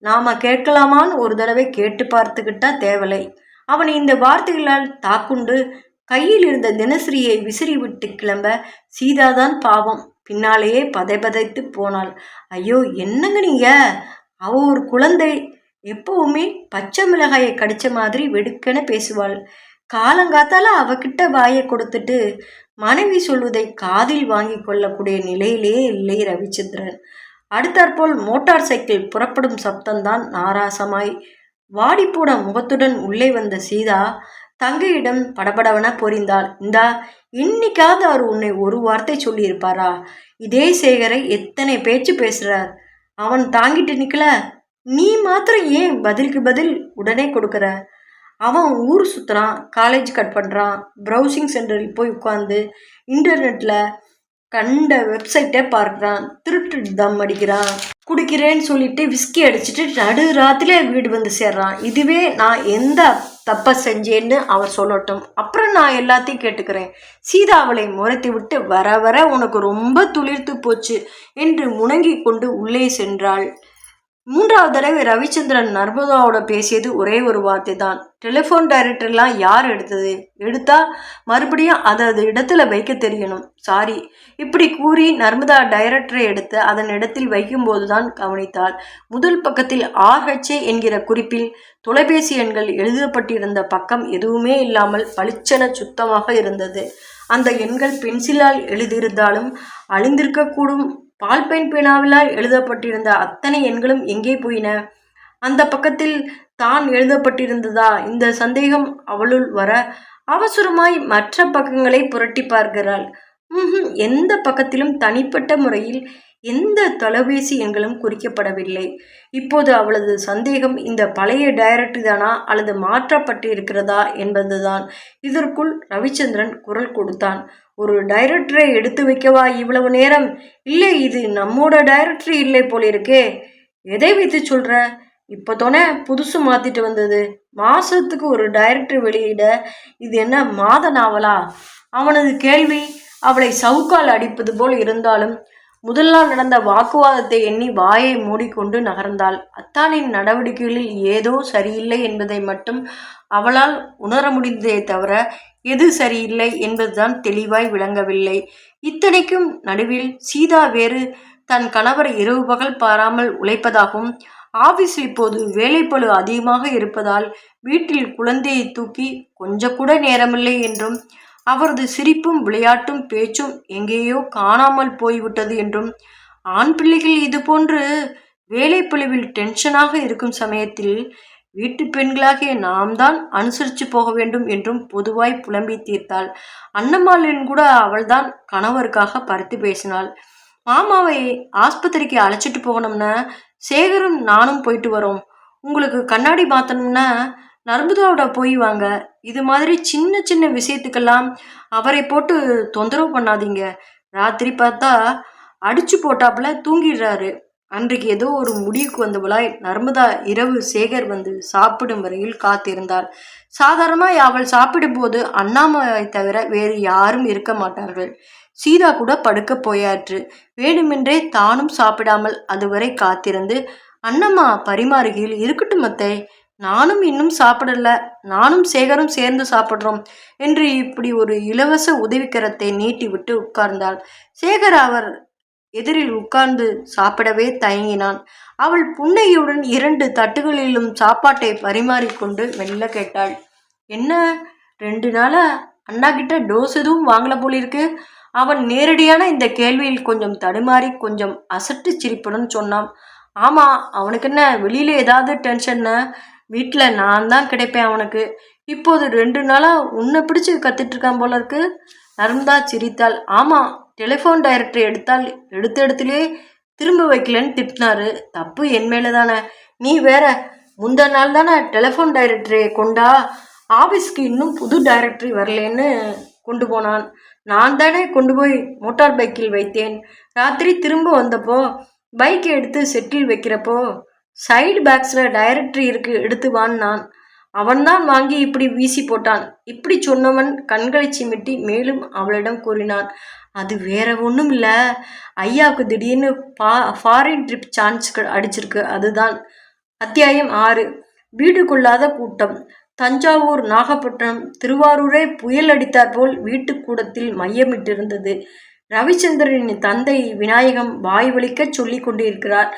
நாம் கேட்கலாமான்னு ஒரு தடவை கேட்டு பார்த்துக்கிட்டா தேவலை. அவன் இந்த வார்த்தைகளால் தாக்குண்டு கையில் இருந்த தினசரியை விசிறி விட்டு கிளம்ப சீதாதான் பாவம் பின்னாலேயே பதைத்து போனாள். ஐயோ என்னங்க நீங்க, அவ ஒரு குழந்தை. எப்பவுமே பச்சை மிளகாயை கடிச்ச மாதிரி வெடுக்கென பேசுவாள். காலங்காத்தால அவகிட்ட வாயை கொடுத்துட்டு மனைவி சொல்வதை காதில் வாங்கி கொள்ளக்கூடிய நிலையிலே இல்லை ரவிச்சந்திரன். அடுத்தாற்போல் மோட்டார் சைக்கிள் புறப்படும் சப்தம்தான் நாராசமாய். வாடிப்போட முகத்துடன் உள்ளே வந்த சீதா தங்கையிடம் படபடவன பொறிந்தாள். இந்தா, இன்னைக்காவது அவர் உன்னை ஒரு வார்த்தை சொல்லியிருப்பாரா? இதே சேகரை எத்தனை பேச்சு பேசுறார். அவன் தாங்கிட்டு நிக்கல, நீ மாத்திரம் ஏன் பதிலுக்கு பதில் உடனே கொடுக்குற? அவன் ஊர் சுற்றுறான், காலேஜ் கட் பண்ணுறான், ப்ரௌசிங் சென்டரில் போய் உட்காந்து இன்டர்நெட்டில் கண்ட வெப்சைட்டை பார்க்குறான், திருட்டு தம் அடிக்கிறான், குடிக்கிறேன்னு சொல்லிட்டு விஸ்கி அடிச்சுட்டு நடு ராத்திரியில் வீடு வந்து சேர்றான். இதுவே நான் எந்த தப்பை செஞ்சேன்னு அவர் சொல்லட்டும், அப்புறம் நான் எல்லாத்தையும் கேட்டுக்கிறேன். சீதா அவளை முறைத்து விட்டு வர வர உனக்கு ரொம்ப துளிர்த்து போச்சு என்று முணங்கி கொண்டு உள்ளே சென்றாள். 3வது தடவை ரவிச்சந்திரன் நர்மதாவோட பேசியது ஒரே ஒரு வார்த்தை தான். டெலிஃபோன் டைரக்டர்லாம் யார் எடுத்தது? எடுத்தா மறுபடியும் அதை இடத்துல வைக்க தெரியணும். சாரி. இப்படி கூறி நர்மதா டைரக்டரை எடுத்து அதன் இடத்தில் வைக்கும்போது தான் கவனித்தாள். முதல் பக்கத்தில் RH என்கிற குறிப்பில் தொலைபேசி எண்கள் எழுதப்பட்டிருந்த பக்கம் எதுவுமே இல்லாமல் பளிச்சென சுத்தமாக இருந்தது. அந்த எண்கள் பென்சிலால் எழுதியிருந்தாலும் அழிந்திருக்கக்கூடும். பால்பெயின் பேனாவிலால் எழுதப்பட்டிருந்த அத்தனை எண்களும் எங்கே போயின? அந்த பக்கத்தில் தான் எழுதப்பட்டிருந்ததா? இந்த சந்தேகம் அவளுள் வர அவசரமாய் மற்ற பக்கங்களை புரட்டி பார்க்கிறாள். எந்த பக்கத்திலும் தனிப்பட்ட முறையில் எந்த தொலைபேசி எண்களும் குறிக்கப்படவில்லை. இப்போது அவளது சந்தேகம் இந்த பழைய டைரக்டரி தானா அல்லது மாற்றப்பட்டு இருக்கிறதா என்பதுதான். இதற்குள் ரவிச்சந்திரன் குரல் கொடுத்தான். ஒரு டைரக்டரை எடுத்து வைக்கவா இவ்வளவு நேரம்? இல்லை, இது நம்மோட டைரக்டரி இல்லை போலிருக்கே. எதை வைத்து சொல்ற? இப்போதானே புதுசு மாத்திட்டு வந்தது. மாசத்துக்கு ஒரு டைரக்டரி வெளியிட இது என்ன மாத நாவலா? அவனது கேள்வி அவளை சவுக்கால் அடிப்பது போல் இருந்தாலும் முதல் நாள் நடந்த வாக்குவாதத்தை எண்ணி வாயை மூடிக்கொண்டு நகர்ந்தாள். அத்தானின் நடவடிக்கைகளில் ஏதோ சரியில்லை என்பதை மட்டும் அவளால் உணர முடிந்ததே தவிர எது சரியில்லை என்பதுதான் தெளிவாய் விளங்கவில்லை. இத்தனைக்கும் நடுவில் சீதா வேறு தன் கணவர் இரவு பகல் பாராமல் உழைப்பதாகவும் ஆபீஸில் இப்போது வேலைப்பளு அதிகமாக இருப்பதால் வீட்டில் குழந்தையை தூக்கி கொஞ்சம் கூட நேரமில்லை என்றும் அவரது சிரிப்பும் விளையாட்டும் பேச்சும் எங்கேயோ காணாமல் போய்விட்டது என்றும் ஆண் பிள்ளைகள் இதுபோன்று வேலைப்பளுவில் டென்ஷனாக இருக்கும் சமயத்தில் வீட்டு பெண்களாகிய நாம் தான் அனுசரித்து போக வேண்டும் என்றும் பொதுவாய் புலம்பி தீர்த்தாள். அன்னம்மாளின் கூட அவள்தான் கணவருக்காக பருத்து பேசினாள். மாமாவை ஆஸ்பத்திரிக்கு அழைச்சிட்டு போகணும்னா சேகரும் நானும் போயிட்டு வரோம். உங்களுக்கு கண்ணாடி மாற்றணும்னா நர்மதாவோட போய் வாங்க. இது மாதிரி சின்ன சின்ன விஷயத்துக்கெல்லாம் அவரை போட்டு தொந்தரவு பண்ணாதீங்க. ராத்திரி பார்த்தா அடிச்சு போட்டாப்புல தூங்கிடுறாரு. அன்றைக்கு ஏதோ ஒரு முடிவுக்கு வந்தவளாய் நர்மதா இரவு சேகர் வந்து சாப்பிடும் வரையில் காத்திருந்தாள். சாதாரணமாய் அவள் சாப்பிடும்போது அண்ணாமலை தவிர வேறு யாரும் இருக்க மாட்டார்கள். சீதா கூட படுக்க போயாற்று. வேணுமென்றே தானும் சாப்பிடாமல் அதுவரை காத்திருந்து அண்ணம்மா பரிமாறுகையில், இருக்கட்டும் அத்தை, நானும் இன்னும் சாப்பிடல, நானும் சேகரும் சேர்ந்து சாப்பிட்றோம் என்று இப்படி ஒரு இலவச உதவிக்கரத்தை நீட்டிவிட்டு உட்கார்ந்தாள். சேகர் அவர் எதிரில் உட்கார்ந்து சாப்பிடவே தயங்கினான். அவள் புன்னையுடன் 2 தட்டுகளிலும் சாப்பாட்டை பரிமாறிக்கொண்டு மெல்ல கேட்டாள், என்ன 2 நாளா அண்ணா கிட்ட டோஸ் எதுவும் வாங்கல போலிருக்கு? அவன் நேரடியான இந்த கேள்வியில் கொஞ்சம் தடுமாறி கொஞ்சம் அசட்டு சிரிப்புடன் சொன்னான். ஆமா, அவனுக்கு என்ன வெளியில ஏதாவது டென்ஷன்னு? வீட்டில் நான் தான் கிடைப்பேன் அவனுக்கு. இப்போது 2 நாளாக உன்னை பிடிச்சி கத்திட்டு இருக்கான் போல இருக்கு. நர்மதா சிரித்தாள். ஆமாம், டெலிஃபோன் டைரக்டரி எடுத்த இடத்துலே திரும்ப வைக்கலன்னு திட்டினாரு. தப்பு என் மேலே தானே. நீ வேற முந்தா நாள் தானே டெலிஃபோன் டைரக்டரியை கொண்டா. ஆஃபீஸ்க்கு இன்னும் புது டைரக்டரி வரலேன்னு கொண்டு போனான். நான் தானே கொண்டு போய் மோட்டார் பைக்கில் வைத்தேன். ராத்திரி திரும்ப வந்தப்போ பைக்கை எடுத்து செட்டில் வைக்கிறப்போ சைடு பேக்ஸில் டைரக்டரி இருக்கு, எடுத்து வான்னான். அவன்தான் வாங்கி இப்படி வீசி போட்டான். இப்படி சொன்னவன் கண்களை சிமிட்டி மேலும் அவளிடம் கூறினான். அது வேற ஒன்றும் இல்லை, ஐயாவுக்கு திடீர்னு ஃபாரின் ட்ரிப் சான்ஸ் அடிச்சிருக்கு, அதுதான். அத்தியாயம் 6. வீடு கொள்ளாத கூட்டம். தஞ்சாவூர், நாகப்பட்டினம், திருவாரூரே புயல் அடித்தார் போல் வீட்டுக்கூடத்தில் மையமிட்டிருந்தது. ரவிச்சந்திரனின் தந்தை விநாயகம் வாய் வலிக்க சொல்லி கொண்டிருக்கிறார்.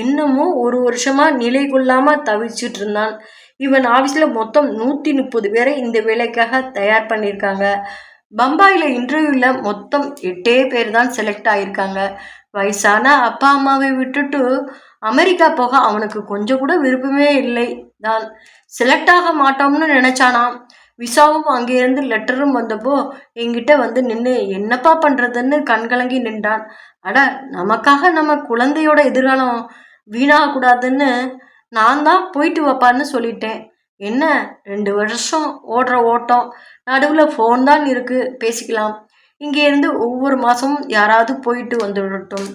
என்னமோ 1 வருஷமா நிலை கொள்ளாம தவிச்சிட்டு இருந்தான். இவன் ஆஃபீஸில் மொத்தம் 130 பேரை இந்த வேலைக்காக தயார் பண்ணியிருக்காங்க. பம்பாயில் இன்டர்வியூவில் மொத்தம் 8 பேர் தான் செலக்ட் ஆகியிருக்காங்க. வயசான அப்பா அம்மாவை விட்டுட்டு அமெரிக்கா போக அவனுக்கு கொஞ்சம் கூட விருப்பமே இல்லை தான். செலக்ட் ஆக மாட்டோம்னு நினைச்சானாம். விசாவும் அங்கேருந்து லெட்டரும் வந்தப்போ என்கிட்ட வந்து நின்று என்னப்பா பண்ணுறதுன்னு கண்கலங்கி நின்றான். அட, நமக்காக நம்ம குழந்தையோட எதிர்காலம் வீணாகக்கூடாதுன்னு நான் தான் போயிட்டு வைப்பான்னு சொல்லிட்டேன். என்ன 2 வருஷம் ஓடுற ஓட்டம், நடுவில் ஃபோன் தான் இருக்குது, பேசிக்கலாம். இங்கேருந்து ஒவ்வொரு மாதமும் யாராவது போயிட்டு வந்துடட்டும்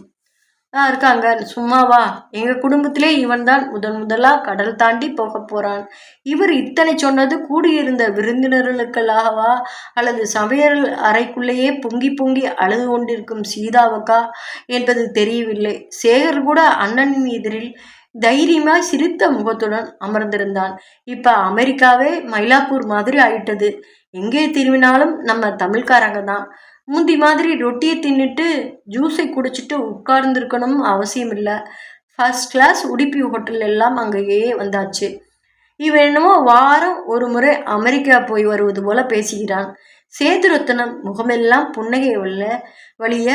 இருக்காங்க. சும்மாவா? எங்கள் குடும்பத்திலே இவன் தான் முதலாக கடல் தாண்டி போக போகிறான். இவர் இத்தனை சொன்னது கூடியிருந்த விருந்தினர்களுக்காகவா அல்லது சமையல் அறைக்குள்ளேயே பொங்கி பொங்கி அழுது கொண்டிருக்கும் சீதாவுக்கா என்பது தெரியவில்லை. சேகர் கூட அண்ணனின் எதிரில் தைரியமாய் சிரித்த முகத்துடன் அமர்ந்திருந்தான். இப்போ அமெரிக்காவே மயிலாப்பூர் மாதிரி ஆயிட்டது. எங்கே திரும்பினாலும் நம்ம தமிழ்காரங்க தான். முந்தி மாதிரி ரொட்டியை தின்னுட்டு ஜூஸை குடிச்சிட்டு உட்கார்ந்துருக்கணும் அவசியம் இல்லை. ஃபர்ஸ்ட் கிளாஸ் உடுப்பி ஹோட்டல் எல்லாம் அங்கேயே வந்தாச்சு. இவன் என்னமோ வாரம் ஒரு முறை அமெரிக்கா போய் வருவது போல பேசுகிறான். சேதுரத்தனம் முகமெல்லாம் புன்னகை வழிய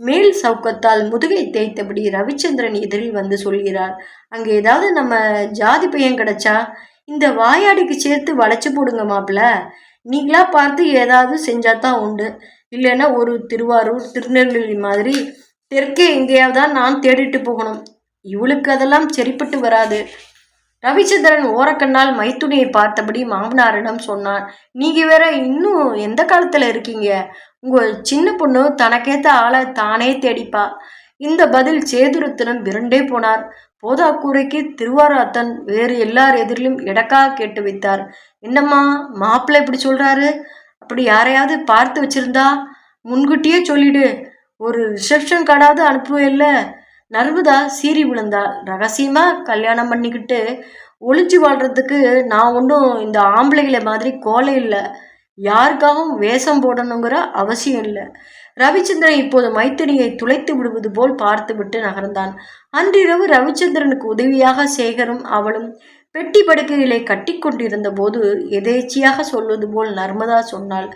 மேல் சவுக்கத்தால் முதுகை தேய்த்தபடி ரவிச்சந்திரன் எதிரில் வந்து சொல்கிறார். அங்கே ஏதாவது நம்ம ஜாதி பையன் கிடைச்சா இந்த வாயாடிக்கு சேர்த்து வளைச்சு போடுங்க மாப்பிள்ள. நீங்களா பார்த்து ஏதாவது செஞ்சாதான் உண்டு. இல்லைன்னா ஒரு திருவாரூர், திருநெல்வேலி மாதிரி தெற்கே எங்கேயாவது தான் நான் தேடிட்டு போகணும். இவளுக்கு அதெல்லாம் சரிப்பட்டு வராது. ரவிச்சந்திரன் ஓரக்கண்ணால் மைத்துனியை பார்த்தபடி மாமனாரிடம் சொன்னான். நீங்க வேற இன்னும் எந்த காலத்துல இருக்கீங்க? உங்க சின்ன பொண்ணு தனக்கேத்த ஆளை தானே தேடிப்பா. இந்த பதில் சேதுருத்தனம் விரண்டே போனார். போதாக்கூரைக்கு திருவாராத்தன் வேறு எல்லார் எதிரிலும் எடக்காக கேட்டு வைத்தார். என்னம்மா மாப்பிள்ளை இப்படி சொல்றாரு? அப்படி யாரையாவது பார்த்து வச்சிருந்தா முன்கூட்டியே சொல்லிடு. ஒரு ரிசப்ஷன் கார்டாவது அனுப்புவேல்ல. நர்மதா சீறி விழுந்தாள். ரகசியமா கல்யாணம் பண்ணிக்கிட்டு ஒளிஞ்சு வாழ்றதுக்கு நான் ஒன்றும் இந்த ஆம்பளைகளை மாதிரி கோலை இல்லை. யாருக்காகவும் வேஷம் போடணுங்கிற அவசியம் இல்லை. ரவிச்சந்திரன் இப்போது மைத்திரியை துளைத்து விடுவது போல் பார்த்துவிட்டு நகர்ந்தான். அன்றிரவு ரவிச்சந்திரனுக்கு உதவியாக சேகரும் அவளும் பெட்டி படுக்கைகளை கட்டி கொண்டிருந்த போது எதேச்சியாக சொல்வது போல் நர்மதா சொன்னாள்.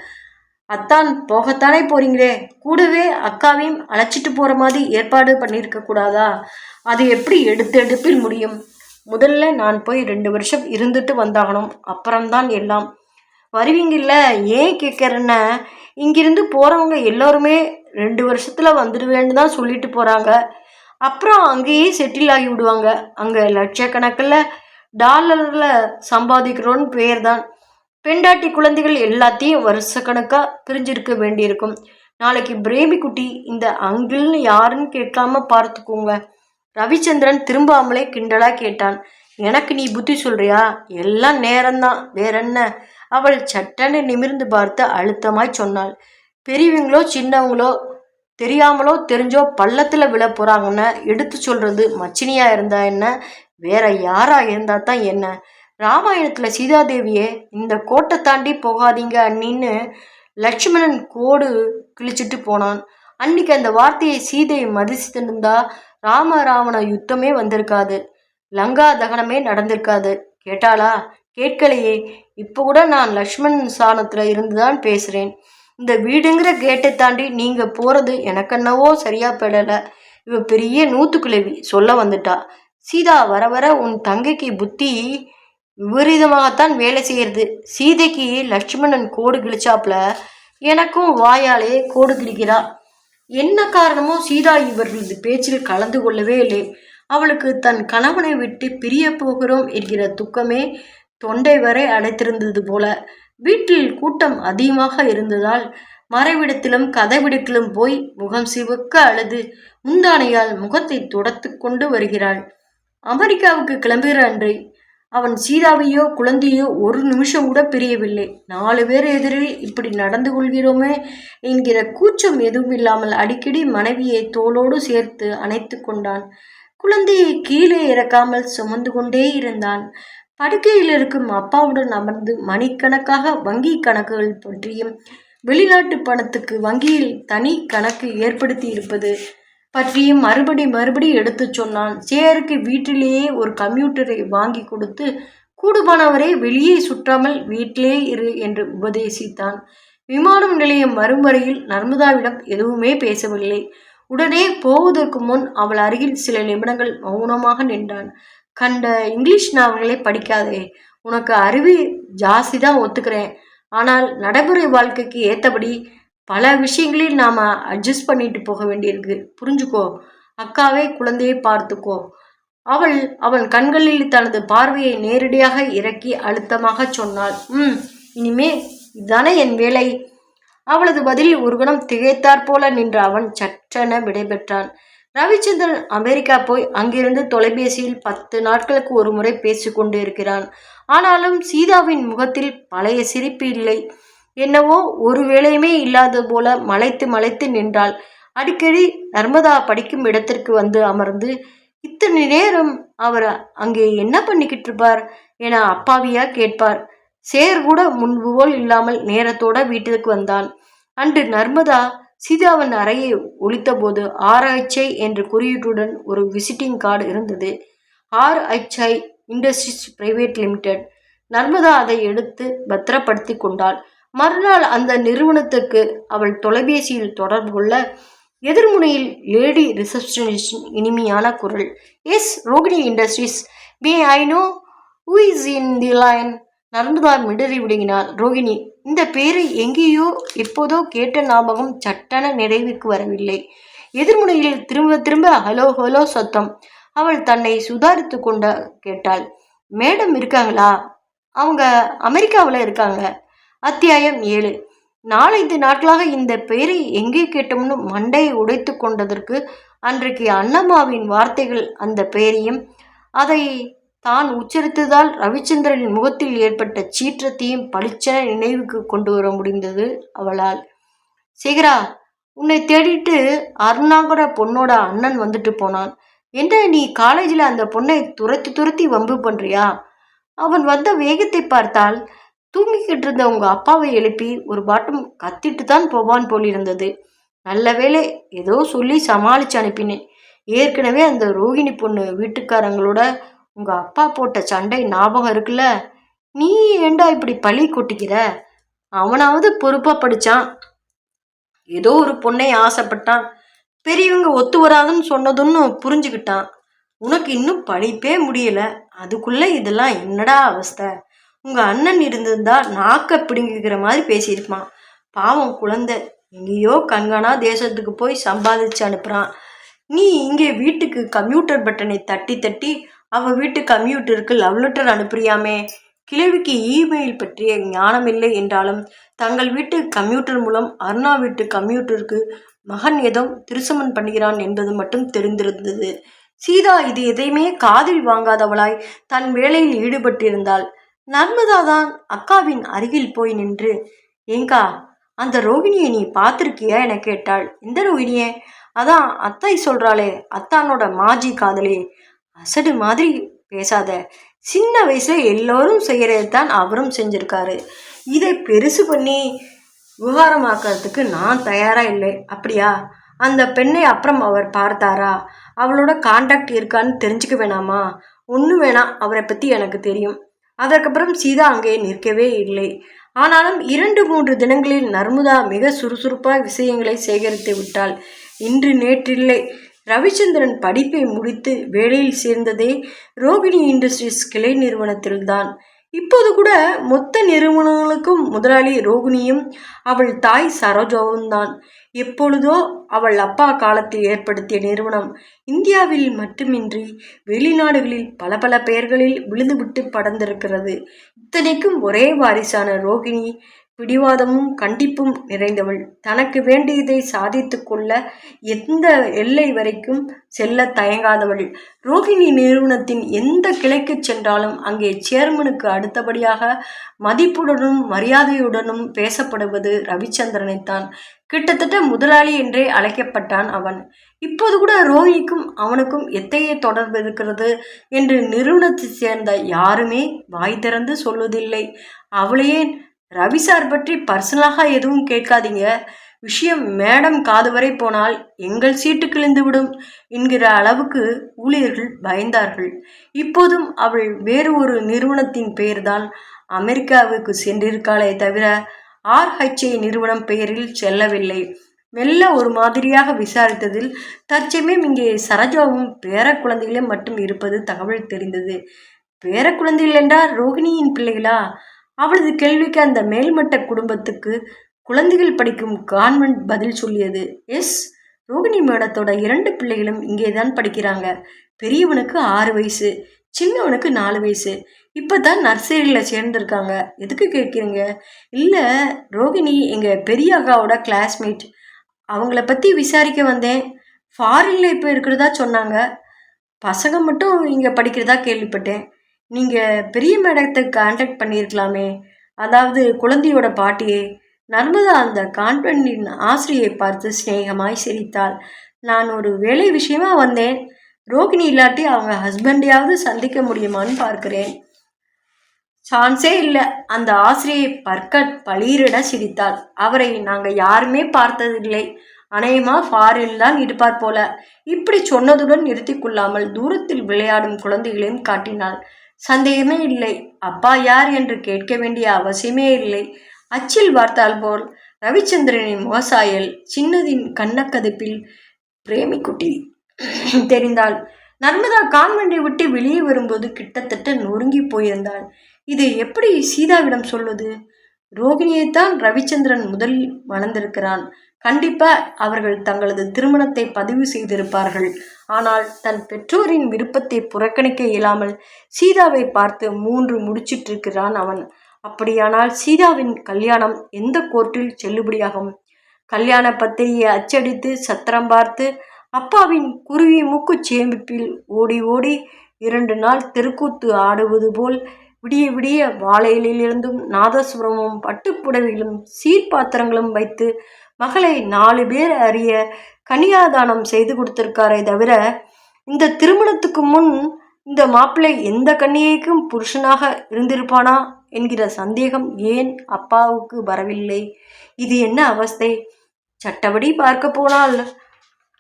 அத்தான் போகத்தானே போறீங்களே, கூடவே அக்காவையும் அழைச்சிட்டு போற மாதிரி ஏற்பாடு பண்ணியிருக்க கூடாதா? அது எப்படி எடுப்பில் முடியும்? முதல்ல நான் போய் 2 வருஷம் இருந்துட்டு வந்தாகணும். அப்புறம்தான் எல்லாம். வருவீங்கல்ல? ஏன் கேட்குறேன்னா, இங்கிருந்து போகிறவங்க எல்லோருமே 2 வருஷத்தில் வந்துடுவேன்னு தான் சொல்லிட்டு போகிறாங்க. அப்புறம் அங்கேயே செட்டில் ஆகி விடுவாங்க. அங்கே லட்சக்கணக்கில் டாலரில் சம்பாதிக்கிறோன்னு பேர் தான். பெண்டாட்டி குழந்தைகள் எல்லாத்தையும் வருஷக்கணக்காக பிரிஞ்சிருக்க வேண்டியிருக்கும். நாளைக்கு பிரேமி குட்டி இந்த அங்கிள்னு யாருன்னு கேட்காம பார்த்துக்கோங்க. ரவிச்சந்திரன் திரும்பாமலே கிண்டலாக கேட்டான். எனக்கு நீ புத்தி சொல்றியா? எல்லாம் நேரம்தான், வேற என்ன? அவள் சட்டன்னு நிமிர்ந்து பார்த்து அழுத்தமாய் சொன்னாள். பெரியவங்களோ சின்னவங்களோ தெரியாமலோ தெரிஞ்சோ பள்ளத்தில் விழ போகிறாங்கன்னு எடுத்து சொல்கிறது மச்சினியா இருந்தா என்ன, வேற யாரா இருந்தா தான் என்ன? ராமாயணத்தில் சீதாதேவியே இந்த கோட்டை தாண்டி போகாதீங்க அண்ணின்னு லட்சுமணன் கோடு கிழிச்சிட்டு போனான். அன்னைக்கு அந்த வார்த்தையை சீதையை மதிச்சிருந்தா ராவண யுத்தமே வந்திருக்காது, லங்கா தகனமே நடந்திருக்காது. கேட்டாளா? கேட்கலையே. இப்போ கூட நான் லக்ஷ்மணன் சாணத்தில் இருந்துதான் பேசுகிறேன். இந்த வீடுங்கிற கேட்டை தாண்டி நீங்கள் போகிறது எனக்கென்னவோ சரியா படலை. இவ பெரிய நூத்துக்குழவி சொல்ல வந்துட்டா. சீதா, வர வர உன் தங்கைக்கு புத்தி விபரீதமாகத்தான் வேலை செய்கிறது. சீதைக்கு லட்சுமணன் கோடு கிழிச்சாப்புல எனக்கும் வாயாலே கோடு கிழிக்கிறா. என்ன காரணமோ சீதா இவர்களது பேச்சில் கலந்து கொள்ளவே இல்லை. அவளுக்கு தன் கணவனை விட்டு பிரிய போகிறோம் என்கிற துக்கமே தொண்டை வரை அடைத்திருந்தது போல. வீட்டில் கூட்டம் அதிகமாக இருந்ததால் மறைவிடத்திலும் கதைவிடத்திலும் போய் முகம் சிவக்க அழுது முந்தானையால் முகத்தை துடைத்து கொண்டு வருகிறாள். அமெரிக்காவுக்கு கிளம்புகிற அன்றை அவன் சீதாவையோ குழந்தையோ ஒரு நிமிஷம் கூட பிரியவில்லை. 4 பேர் எதிரில் இப்படி நடந்து கொள்கிறோமே என்கிற கூச்சம் எதுவும் இல்லாமல் அடிக்கடி மனைவியை தோளோடு சேர்த்து அணைத்து கொண்டான். குழந்தையை கீழே இறக்காமல் சுமந்து கொண்டே இருந்தான். படுக்கையில் இருக்கும் அப்பாவுடன் அமர்ந்து மணிக்கணக்காக வங்கி கணக்குகள் பற்றியும் வெளிநாட்டு பணத்துக்கு வங்கியில் தனி கணக்கு ஏற்படுத்தி இருப்பது பற்றியும் மறுபடி எடுத்து சொன்னான். சேருக்கு வீட்டிலேயே ஒரு கம்ப்யூட்டரை வாங்கி கொடுத்து கூடுமானவரை வெளியே சுற்றாமல் வீட்டிலே இரு என்று உபதேசித்தான். விமானம் நிலையம் வரும் வரையில் நர்மதாவிடம் எதுவுமே பேசவில்லை. உடனே போவதற்கு முன் அவள் அருகில் சில நிமிடங்கள் மௌனமாக நின்றான். கண்ட இங்கிலீஷ் நாவல்களை படிக்காதே, உனக்கு அறிவு ஜாஸ்தி தான் ஒத்துக்கிறேன். ஆனால் நடைமுறை வாழ்க்கைக்கு ஏற்றபடி பல விஷயங்களில் நாம் அட்ஜஸ்ட் பண்ணிட்டு போக வேண்டியிருக்கு. புரிஞ்சுக்கோ. அக்காவே குழந்தையை பார்த்துக்கோ. அவன் கண்களில் தனது பார்வையை நேரடியாக இறக்கி அழுத்தமாக சொன்னாள். இனிமே இதுதானே என் வேலை. அவளது பதிலில் ஒரு கணம் திகைத்தாற் போல நின்ற அவன் சற்றென விடைபெற்றான். ரவிச்சந்திரன் அமெரிக்கா போய் அங்கிருந்து தொலைபேசியில் 10 நாட்களுக்கு ஒரு முறை பேசிக்கொண்டு இருக்கிறான். ஆனாலும் சீதாவின் முகத்தில் பழைய சிரிப்பு இல்லை. என்னவோ ஒரு வேளையுமே இல்லாத போல மலைத்து நின்றாள். அடிக்கடி நர்மதா படிக்கும் இடத்திற்கு வந்து அமர்ந்து இத்தனை நேரம் அவர் அங்கே என்ன பண்ணிக்கிட்டு இருப்பார் என அப்பாவியா கேட்பார். சேர் கூட முன்பு போல் இல்லாமல் நேரத்தோட வீட்டிற்கு வந்தான். அன்று நர்மதா சீதாவின் அறையை ஒழித்த போது RHI என்ற குறியீட்டுடன் ஒரு விசிட்டிங் கார்டு இருந்தது. RHI industries private limited. Narmada அதை எடுத்து பத்திரப்படுத்தி கொண்டாள். மறுநாள் அந்த நிறுவனத்துக்கு அவள் தொலைபேசியில் தொடர்பு கொள்ள எதிர்முனையில் லேடி ரிசப்ஷனிஸ்டின் இனிமையான குரல். Yes, Rohini industries. May I know who is in the line? Narmada மிடறி விடுங்கினாள். ரோகிணி. இந்த பேரை எங்கேயோ எப்போதோ கேட்ட ஞாபகம் சட்டென நினைவுக்கு வரவில்லை. எதிர்முனையில் திரும்ப திரும்ப ஹலோ ஹலோ சத்தம். அவள் தன்னை சுதாரித்து கொண்ட கேட்டாள். மேடம் இருக்காங்களா? அவங்க அமெரிக்காவில் இருக்காங்க. அத்தியாயம் 7. 4-5 நாட்களாக இந்த பெயரை எங்கே கேட்டோம்னு மண்டையை உடைத்து கொண்டதற்கு அன்றைக்கு அண்ணம்மாவின் வார்த்தைகள் அந்த பெயரையும் அதை தான் உச்சரித்ததால் ரவிச்சந்திரனின் முகத்தில் ஏற்பட்ட சீற்றத்தையும் பளிச்சென நினைவுக்கு கொண்டு வர முடிந்தது அவளால். சேகரா, உன்னை தேடிட்டு அருணாங்கிற பொண்ணோட அண்ணன் வந்துட்டு போனான். என்ன நீ காலேஜில் அந்த பொண்ணை துரத்தி துரத்தி வம்பு பண்றியா? அவன் வந்த வேகத்தை பார்த்தால் தூங்கிக்கிட்டு இருந்த உங்க அப்பாவை எழுப்பி ஒரு பாட்டம் கத்திட்டு தான் போவான் போலிருந்தது. நல்ல வேளை ஏதோ சொல்லி சமாளிச்சு அனுப்பினேன். ஏற்கனவே அந்த ரோகிணி பொண்ணு வீட்டுக்காரங்களோட உங்க அப்பா போட்ட சண்டை ஞாபகம் இருக்குல்ல? நீ ஏண்டா இப்படி பழி கொட்டிக்கிற? அவனாவது பொறுப்பா படிச்சான், ஏதோ ஒரு பொண்ணை ஆசைப்பட்டான், பெரியவங்க ஒத்து வராதுன்னு சொன்னதுன்னு புரிஞ்சுக்கிட்டான். உனக்கு இன்னும் படிப்பே முடியல, அதுக்குள்ள இதெல்லாம் என்னடா அவஸ்தை? உங்க அண்ணன் இருந்திருந்தா நாக்க பிடுங்கிக்கிற மாதிரி பேசியிருப்பான். பாவம் குழந்தை எங்கேயோ கண்காணா தேசத்துக்கு போய் சம்பாதிச்சு அனுப்புறான். நீ இங்கே வீட்டுக்கு கம்ப்யூட்டர் பட்டனை தட்டி தட்டி அவ வீட்டு கம்ப்யூட்டருக்கு லவ் லெட்டர் அனுப்புறியாமே. கிழவிக்கு இமெயில் பற்றிய ஞானம் இல்லை என்றாலும் தங்கள் வீட்டு கம்ப்யூட்டர் மூலம் அருணா வீட்டு கம்ப்யூட்டருக்கு மகன் ஏதோ திருசமன் பண்ணுகிறான் என்பது மட்டும் தெரிந்திருந்தது. சீதா இது எதையுமே காதில் வாங்காதவளாய் தன் வேலையில் ஈடுபட்டிருந்தாள். நர்மதா தான் அக்காவின் அருகில் போய் நின்று, ஏங்கா அந்த ரோகிணியை நீ பார்த்துருக்கியா என கேட்டாள். எந்த ரோகிணியே? அதான் அத்தை சொல்றாளே, அத்தானோட மாஜி காதலே. அசடு மாதிரி பேசாத. சின்ன வயசுல எல்லோரும் செய்யறது தான் அவரும் செஞ்சிருக்காரு. இதை பெருசு பண்ணி விவகாரமாக்கிறதுக்கு நான் தயாரா இல்லை. அப்படியா? அந்த பெண்ணை அப்புறம் அவர் பார்த்தாரா? அவளோட கான்டாக்ட் இருக்கான்னு தெரிஞ்சுக்க வேணாமா? ஒன்றும் வேணாம், அவரை பற்றி எனக்கு தெரியும். அதற்கப்புறம் சீதா அங்கே நிற்கவே இல்லை. ஆனாலும் 2-3 தினங்களில் நர்மதா மிக சுறுசுறுப்பாக விஷயங்களை சேகரித்து விட்டாள். இன்று நேற்றில்லை. ரவிச்சந்திரன் படிப்பை முடித்து வேலையில் சேர்ந்ததே ரோகிணி இண்டஸ்ட்ரீஸ் கிளை நிறுவனத்தில்தான். இப்போது கூட மொத்த நிறுவனங்களுக்கும் முதலாளி ரோகிணியும் அவள் தாய் சரோஜாவும் தான். எப்பொழுதோ அவள் அப்பா காலத்தில் ஏற்படுத்திய நிறுவனம் இந்தியாவில் மட்டுமின்றி வெளிநாடுகளில் பல பல பெயர்களில் விழுந்துவிட்டு படர்ந்திருக்கிறது. இத்தனைக்கும் ஒரே வாரிசான ரோகிணி பிடிவாதமும் கண்டிப்பும் நிறைந்தவள். தனக்கு வேண்டியதை சாதித்து கொள்ள எந்த எல்லை வரைக்கும் செல்ல தயங்காதவள். ரோகிணி நிறுவனத்தின் எந்த கிளைக்கு சென்றாலும் அங்கே சேர்மனுக்கு அடுத்தபடியாக மதிப்புடனும் மரியாதையுடனும் பேசப்படுவது ரவிச்சந்திரனைத்தான். கிட்டத்தட்ட முதலாளி என்றே அழைக்கப்பட்டான் அவன். இப்போது கூட ரோஹிணிக்கும் அவனுக்கும் எத்தகைய தொடர்பு இருக்கிறது என்று நிறுவனத்தை சேர்ந்த யாருமே வாய் திறந்து சொல்வதில்லை. அவளையே ரவி சார் பற்றி பர்சனலாக எதுவும் கேட்காதீங்க, விஷயம் மேடம் காது வரை போனால் எங்கள் சீட்டு கிழிந்துவிடும் என்கிற அளவுக்கு ஊழியர்கள் பயந்தார்கள். இப்போதும் அவள் வேறு ஒரு நிறுவனத்தின் பெயர்தான் அமெரிக்காவுக்கு சென்றிருக்காளே தவிர RHI நிறுவனம் பெயரில் செல்லவில்லை. மெல்ல ஒரு மாதிரியாக விசாரித்ததில் தற்சமயம் இங்கே சரோஜாவும் பேர குழந்தைகளும் மட்டும் இருப்பது தகவல் தெரிந்தது. பேர குழந்தைகள் என்றால் ரோகிணியின் பிள்ளைகளா? அவளது கேள்விக்கு அந்த மேல்மட்ட குடும்பத்துக்கு குழந்தைகள் படிக்கும் கான்வென்ட் பதில் சொல்லியது. எஸ், ரோகிணி மேடத்தோட 2 பிள்ளைகளும் இங்கேதான் படிக்கிறாங்க. பெரியவனுக்கு 6 வயசு, சின்னவனுக்கு 4 வயசு. இப்போதான் நர்சரியில் சேர்ந்துருக்காங்க. எதுக்கு கேட்குறீங்க? இல்லை, ரோகிணி எங்கள் பெரிய அக்காவோட கிளாஸ்மேட். அவங்கள பற்றி விசாரிக்க வந்தேன். ஃபாரினில் இப்போ இருக்கிறதா சொன்னாங்க. பசங்க மட்டும் இங்கே படிக்கிறதா கேள்விப்பட்டேன். நீங்கள் பெரிய மேடத்தை கான்டாக்ட் பண்ணியிருக்கலாமே, அதாவது குழந்தையோட பாட்டியை. நர்மதா அந்த கான்வென்டின் ஆசிரியை பார்த்து சிநேகமாய் சிரித்தாள். நான் ஒரு வேலை விஷயமா வந்தேன். ரோகிணி இல்லாட்டி அவங்க ஹஸ்பண்டையாவது சந்திக்க முடியுமான்னு பார்க்கிறேன். சான்ஸே இல்லை. அந்த ஆசிரியை பர்கட் பளீரிட சிரித்தாள். அவரை நாங்கள் யாருமே பார்த்ததில்லை. அநேகமா ஃபாரில் தான் இருப்பார் போல. இப்படி சொன்னதுடன் நிறுத்தி கொள்ளாமல் தூரத்தில் விளையாடும் குழந்தைகளையும் காட்டினாள். சந்தேகமே இல்லை, அப்பா யார் என்று கேட்க வேண்டிய அவசியமே இல்லை. அச்சில் வார்த்தால் போல் ரவிச்சந்திரனின் முகசாயல் சின்னதின் கண்ணக்கதிப்பில் பிரேமிக்குட்டி தெரிந்தாள். நர்மதா கான்வெண்டை விட்டு வெளியே வரும்போது கிட்டத்தட்ட நொறுங்கி போயிருந்தாள். இதை எப்படி சீதாவிடம் சொல்வது? ரோகிணியைத்தான் ரவிச்சந்திரன் முதலில் மணந்திருக்கிறான். கண்டிப்பா அவர்கள் தங்களது திருமணத்தை பதிவு செய்திருப்பார்கள். ஆனால் தன் பெற்றோரின் விருப்பத்தை புறக்கணிக்க இயலாமல் சீதாவை பார்த்து 3 முடிச்சிட்டிருக்கிறான் அவன். அப்படியானால் சீதாவின் கல்யாணம் எந்த கோர்ட்டில் செல்லுபடியாகும்? கல்யாண பத்திரிகையை அச்சடித்து சத்திரம் பார்த்து அப்பாவின் குருவி மூக்கு சேமிப்பில் ஓடி ஓடி 2 நாள் தெருக்கூத்து ஆடுவது போல் விடிய விடிய வாழையிலிருந்தும் நாதசுரமும் பட்டுப்புடவைகளும் சீர்பாத்திரங்களும் வைத்து மகளை 4 பேர் அறிய கன்னியாதானம் செய்து கொடுத்திருக்காரே தவிர, இந்த திருமணத்துக்கு முன் இந்த மாப்பிள்ளை எந்த கன்னியைக்கும் புருஷனாக இருந்திருப்பானா என்கிற சந்தேகம் ஏன் அப்பாவுக்கு வரவில்லை? இது என்ன அவஸ்தை? சட்டப்படி பார்க்க போனால்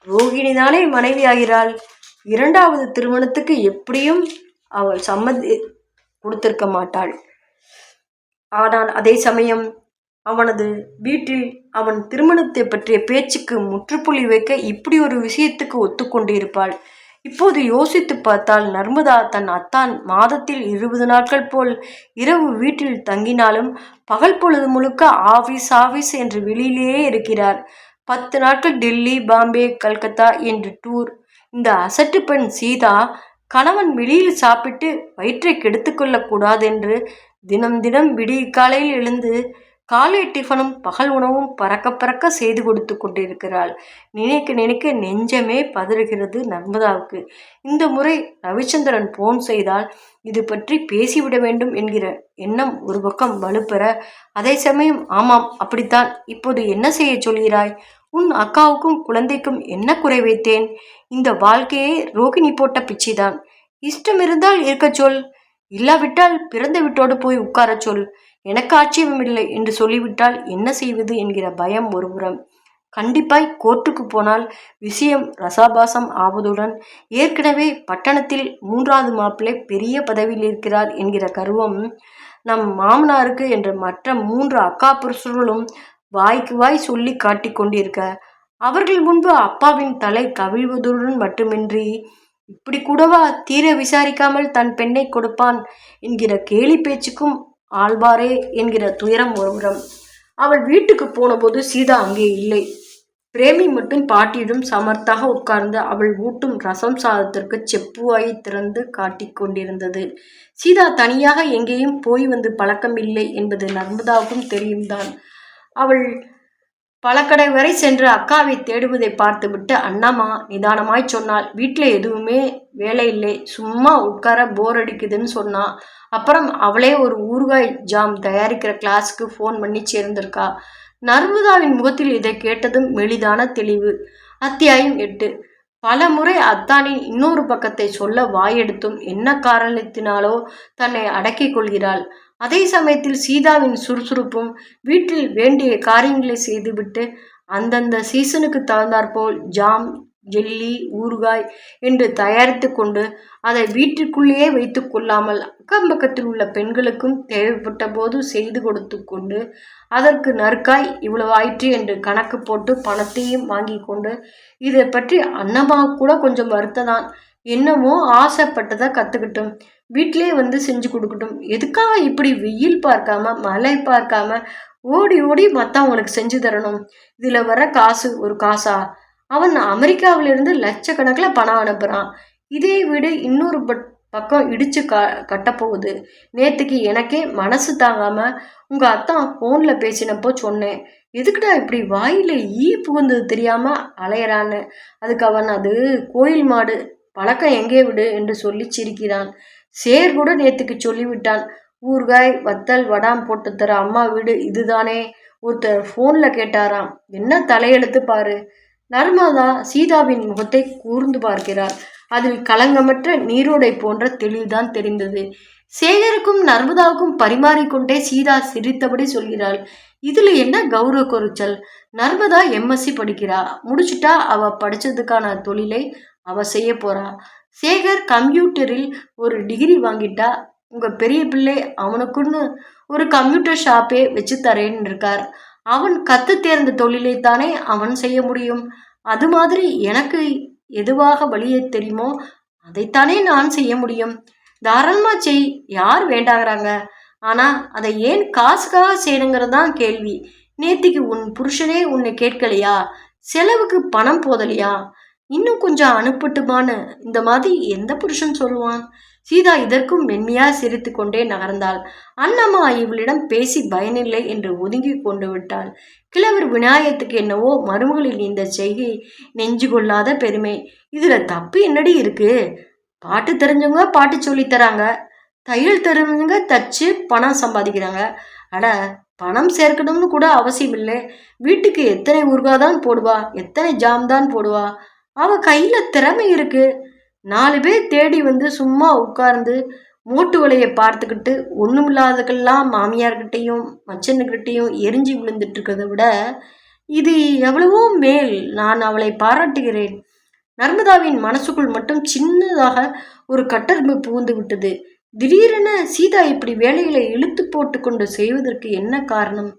ரோகிணிதானே மனைவியாகிறாள். 2வது திருமணத்துக்கு எப்படியும் அவள் சம்மதி கொடுத்திருக்க மாட்டாள். ஆனால் அதே சமயம் அவனது வீட்டில் அவன் திருமணத்தை பற்றிய பேச்சுக்கு முற்றுப்புள்ளி வைக்க இப்படி ஒரு விஷயத்துக்கு ஒத்துக்கொண்டிருப்பாள். இப்போது யோசித்து பார்த்தால் நர்மதா தன் அத்தான் மாதத்தில் 20 நாட்கள் போல் இரவு வீட்டில் தங்கினாலும் பகல் பொழுது முழுக்க ஆபீஸ் என்று வெளியிலேயே இருக்கிறார். 10 நாட்கள் டெல்லி, பாம்பே, கல்கத்தா என்று டூர். இந்த அசட்டு பெண் சீதா கணவன் வெளியில் சாப்பிட்டு வயிற்றை கெடுத்துக்கொள்ளக் கூடாதென்று தினம் தினம் விடிய காலையில் எழுந்து காலை டிஃபனும் பகல் உணவும் பறக்க பறக்க செய்து கொடுத்து கொண்டிருக்கிறாள். நினைக்க நினைக்க நெஞ்சமே பதறுகிறது நர்மதாவுக்கு. இந்த முறை ரவிச்சந்திரன் போன் செய்தால் இது பற்றி பேசிவிட வேண்டும் என்கிற எண்ணம் ஒரு பக்கம் வலுப்பெற, அதே சமயம் ஆமாம் அப்படித்தான், இப்போது என்ன செய்ய சொல்கிறாய்? உன் அக்காவுக்கும் குழந்தைக்கும் என்ன குறை வைத்தேன்? இந்த வாழ்க்கையே ரோகிணி போட்ட பிச்சைதான். இஷ்டம் இருந்தால் இருக்க சொல், இல்லாவிட்டால் பிறந்த வீட்டோடு போய் உட்காரச் சொல். எனக்கு ஆட்சேபமில்லை என்று சொல்லிவிட்டால் என்ன செய்வது என்கிற பயம் ஒருபுறம். கண்டிப்பாய் கோர்ட்டுக்கு போனால் விஷயம் ரசாபாசம் ஆவதுடன் ஏற்கனவே பட்டணத்தில் 3வது மாப்பிள்ளை பெரிய பதவியில் இருக்கிறார் என்கிற கர்வம் நம் மாமனாருக்கு என்ற மற்ற 3 அக்கா புருஷர்களும் வாய்க்கு வாய் சொல்லி காட்டி கொண்டிருக்க, அவர்கள் முன்பு அப்பாவின் தலை கவிழ்வதுடன் மட்டுமின்றி இப்படி கூடவா தீர விசாரிக்காமல் தன் பெண்ணை கொடுப்பான் என்கிற கேலி பேச்சுக்கும் ஆழ்வாரே என்கிற துயரம் ஒருபுறம். அவள் வீட்டுக்கு போனபோது சீதா அங்கே இல்லை. பிரேமி மட்டும் பாட்டியிடம் சமர்த்தாக உட்கார்ந்து அவள் ஊட்டும் ரசம் சாதத்திற்கு செப்புவாயை திறந்து காட்டிக் கொண்டிருந்தது. சீதா தனியாக எங்கேயும் போய் வந்து பழக்கம் இல்லை என்பது நர்மதாவுக்கும் தெரியும்தான். அவள் பழக்கடை வரை சென்று அக்காவை தேடுவதை பார்த்துவிட்டு அண்ணாமா நிதானமாய் சொன்னாள். வீட்டில் எதுவுமே வேலை இல்லை, சும்மா உட்கார போர் அடிக்குதுன்னு சொன்னா. அப்புறம் அவளே ஒரு ஊறுகாய் ஜாம் தயாரிக்கிற கிளாஸுக்கு ஃபோன் பண்ணி சேர்ந்திருக்கா. நர்மதாவின் முகத்தில் இதை கேட்டதும் மெலிதான தெளிவு. அத்தியாயம் 8. பல முறை அத்தானின் இன்னொரு பக்கத்தை சொல்ல வாயெடுத்தும் என்ன காரணத்தினாலோ தன்னை அடக்கிக் கொள்கிறாள். அதே சமயத்தில் சீதாவின் சுறுசுறுப்பும் வீட்டில் வேண்டிய காரியங்களை செய்துவிட்டு அந்தந்த சீசனுக்கு தகுந்தாற்போல் ஜாம், ஜெல்லி, ஊறுகாய் என்று தயாரித்து கொண்டு அதை வீட்டிற்குள்ளேயே வைத்து கொள்ளாமல் அக்கம் பக்கத்தில் உள்ள பெண்களுக்கும் தேவைப்பட்ட போது செய்து கொடுத்து கொண்டு அதற்கு நற்காய் இவ்வளவு ஆயிற்று என்று கணக்கு போட்டு பணத்தையும் வாங்கி கொண்டு, இதை பற்றி அண்ணம்மா கூட கொஞ்சம் வருத்ததான். என்னமோ ஆசைப்பட்டதை கற்றுக்கிட்டும், வீட்டிலே வந்து செஞ்சு கொடுக்கட்டும். எதுக்காக இப்படி வெயில் பார்க்காம மழை பார்க்காம ஓடி ஓடி மற்றவங்களுக்கு செஞ்சு தரணும்? இதில் வர காசு ஒரு காசா? அவன் அமெரிக்காவிலிருந்து லட்சக்கணக்கில் பணம் அனுப்புகிறான். இதே வீடு இன்னொரு பக்கம் இடிச்சு கட்டப்போகுது. நேற்றுக்கு எனக்கே மனசு தாங்காமல் உங்கள் அத்தான் ஃபோனில் பேசினப்போ சொன்னேன், எதுக்குடா இப்படி வாயில் ஈ புகுந்தது தெரியாமல் அலையிறான்னு. அதுக்கு அவன் அது கோயில் மாடு, பழக்கம் எங்கே விடு என்று சொல்லி சிரிக்கிறான். சேர் கூட நேற்றுக்கு சொல்லிவிட்டான், ஊறுகாய் வத்தல் வடாம் போட்டு தர அம்மா வீடு இதுதானே. ஒருத்தர் ஃபோனில் கேட்டாராம். என்ன தலையெழுத்து பாரு. நர்மதா சீதாவின் முகத்தை கூர்ந்து பார்க்கிறார். அதில் கலங்கமற்ற நீரோடை போன்ற தெளிவுதான் தெரிந்தது. சேகருக்கும் நர்மதாவுக்கும் பரிமாறிக்கொண்டே சீதா சிரித்தபடி சொல்கிறாள், இதில் என்ன கௌரவ குறைச்சல்? நர்மதா எம்எஸ்சி படிக்கிறா, முடிச்சுட்டா அவ படித்ததுக்கான தொழிலை அவ செய்ய போறா. சேகர் கம்ப்யூட்டரில் ஒரு டிகிரி வாங்கிட்டா. உங்கள் பெரிய பிள்ளை அவனுக்குன்னு ஒரு கம்ப்யூட்டர் ஷாப்பே வச்சு தரேன்னு இருக்கார். அவன் கற்று தேர்ந்த தொழிலைத்தானே அவன் செய்ய முடியும். அது மாதிரி எனக்கு எதுவாக வழியே தெரியுமோ அதைத்தானே நான் செய்ய முடியும். தாராளமாக செய், யார் வேண்டாகிறாங்க. ஆனால் அதை ஏன் காசுக்காக செய்யணுங்கிறது தான் கேள்வி. நேத்திக்கு உன் புருஷனே உன்னை கேட்கலையா? செலவுக்கு பணம் போதலையா? இன்னும் கொஞ்சம் அனுப்பட்டுமான்னு இந்த மாதிரி எந்த புருஷன் சொல்லுவான்? சீதா இதற்கும் மென்மையா சிரித்து கொண்டே நகர்ந்தாள். அண்ணம்மா இவளிடம் பேசி பயனில்லை என்று ஒதுங்கி கொண்டு விட்டாள். கிழவர் விநாயகத்துக்கு என்னவோ மருமகளின் இந்த செய்கை நெஞ்சு கொள்ளாத பெருமை. இதுல தப்பு என்னடி இருக்கு? பாட்டு தெரிஞ்சவங்க பாட்டு சொல்லி தராங்க, தையல் தெரிஞ்சவங்க தச்சு பணம் சம்பாதிக்கிறாங்க. அட, பணம் சேர்க்கணும்னு கூட அவசியம் இல்லை. வீட்டுக்கு எத்தனை ஊறுகாதான் போடுவா, எத்தனை ஜாம் தான் போடுவா. அவ கையில திறமை இருக்கு. 4 பேர் தேடி வந்து சும்மா உட்கார்ந்து மூட்டு வலையை பார்த்துக்கிட்டு ஒண்ணுமில்லாததுக்கெல்லாம் மாமியார்கிட்டையும் மச்சனுக்கிட்டையும் எரிஞ்சு விழுந்துட்டு இருக்கிறத விட இது எவ்வளவோ மேல். நான் அவளை பாராட்டுகிறேன். நர்மதாவின் மனசுக்குள் மட்டும் சின்னதாக ஒரு கட்டர்பு புகுந்து விட்டது. திடீரென சீதா இப்படி வேலைகளை இழுத்து போட்டு கொண்டு செய்வதற்கு என்ன காரணம்?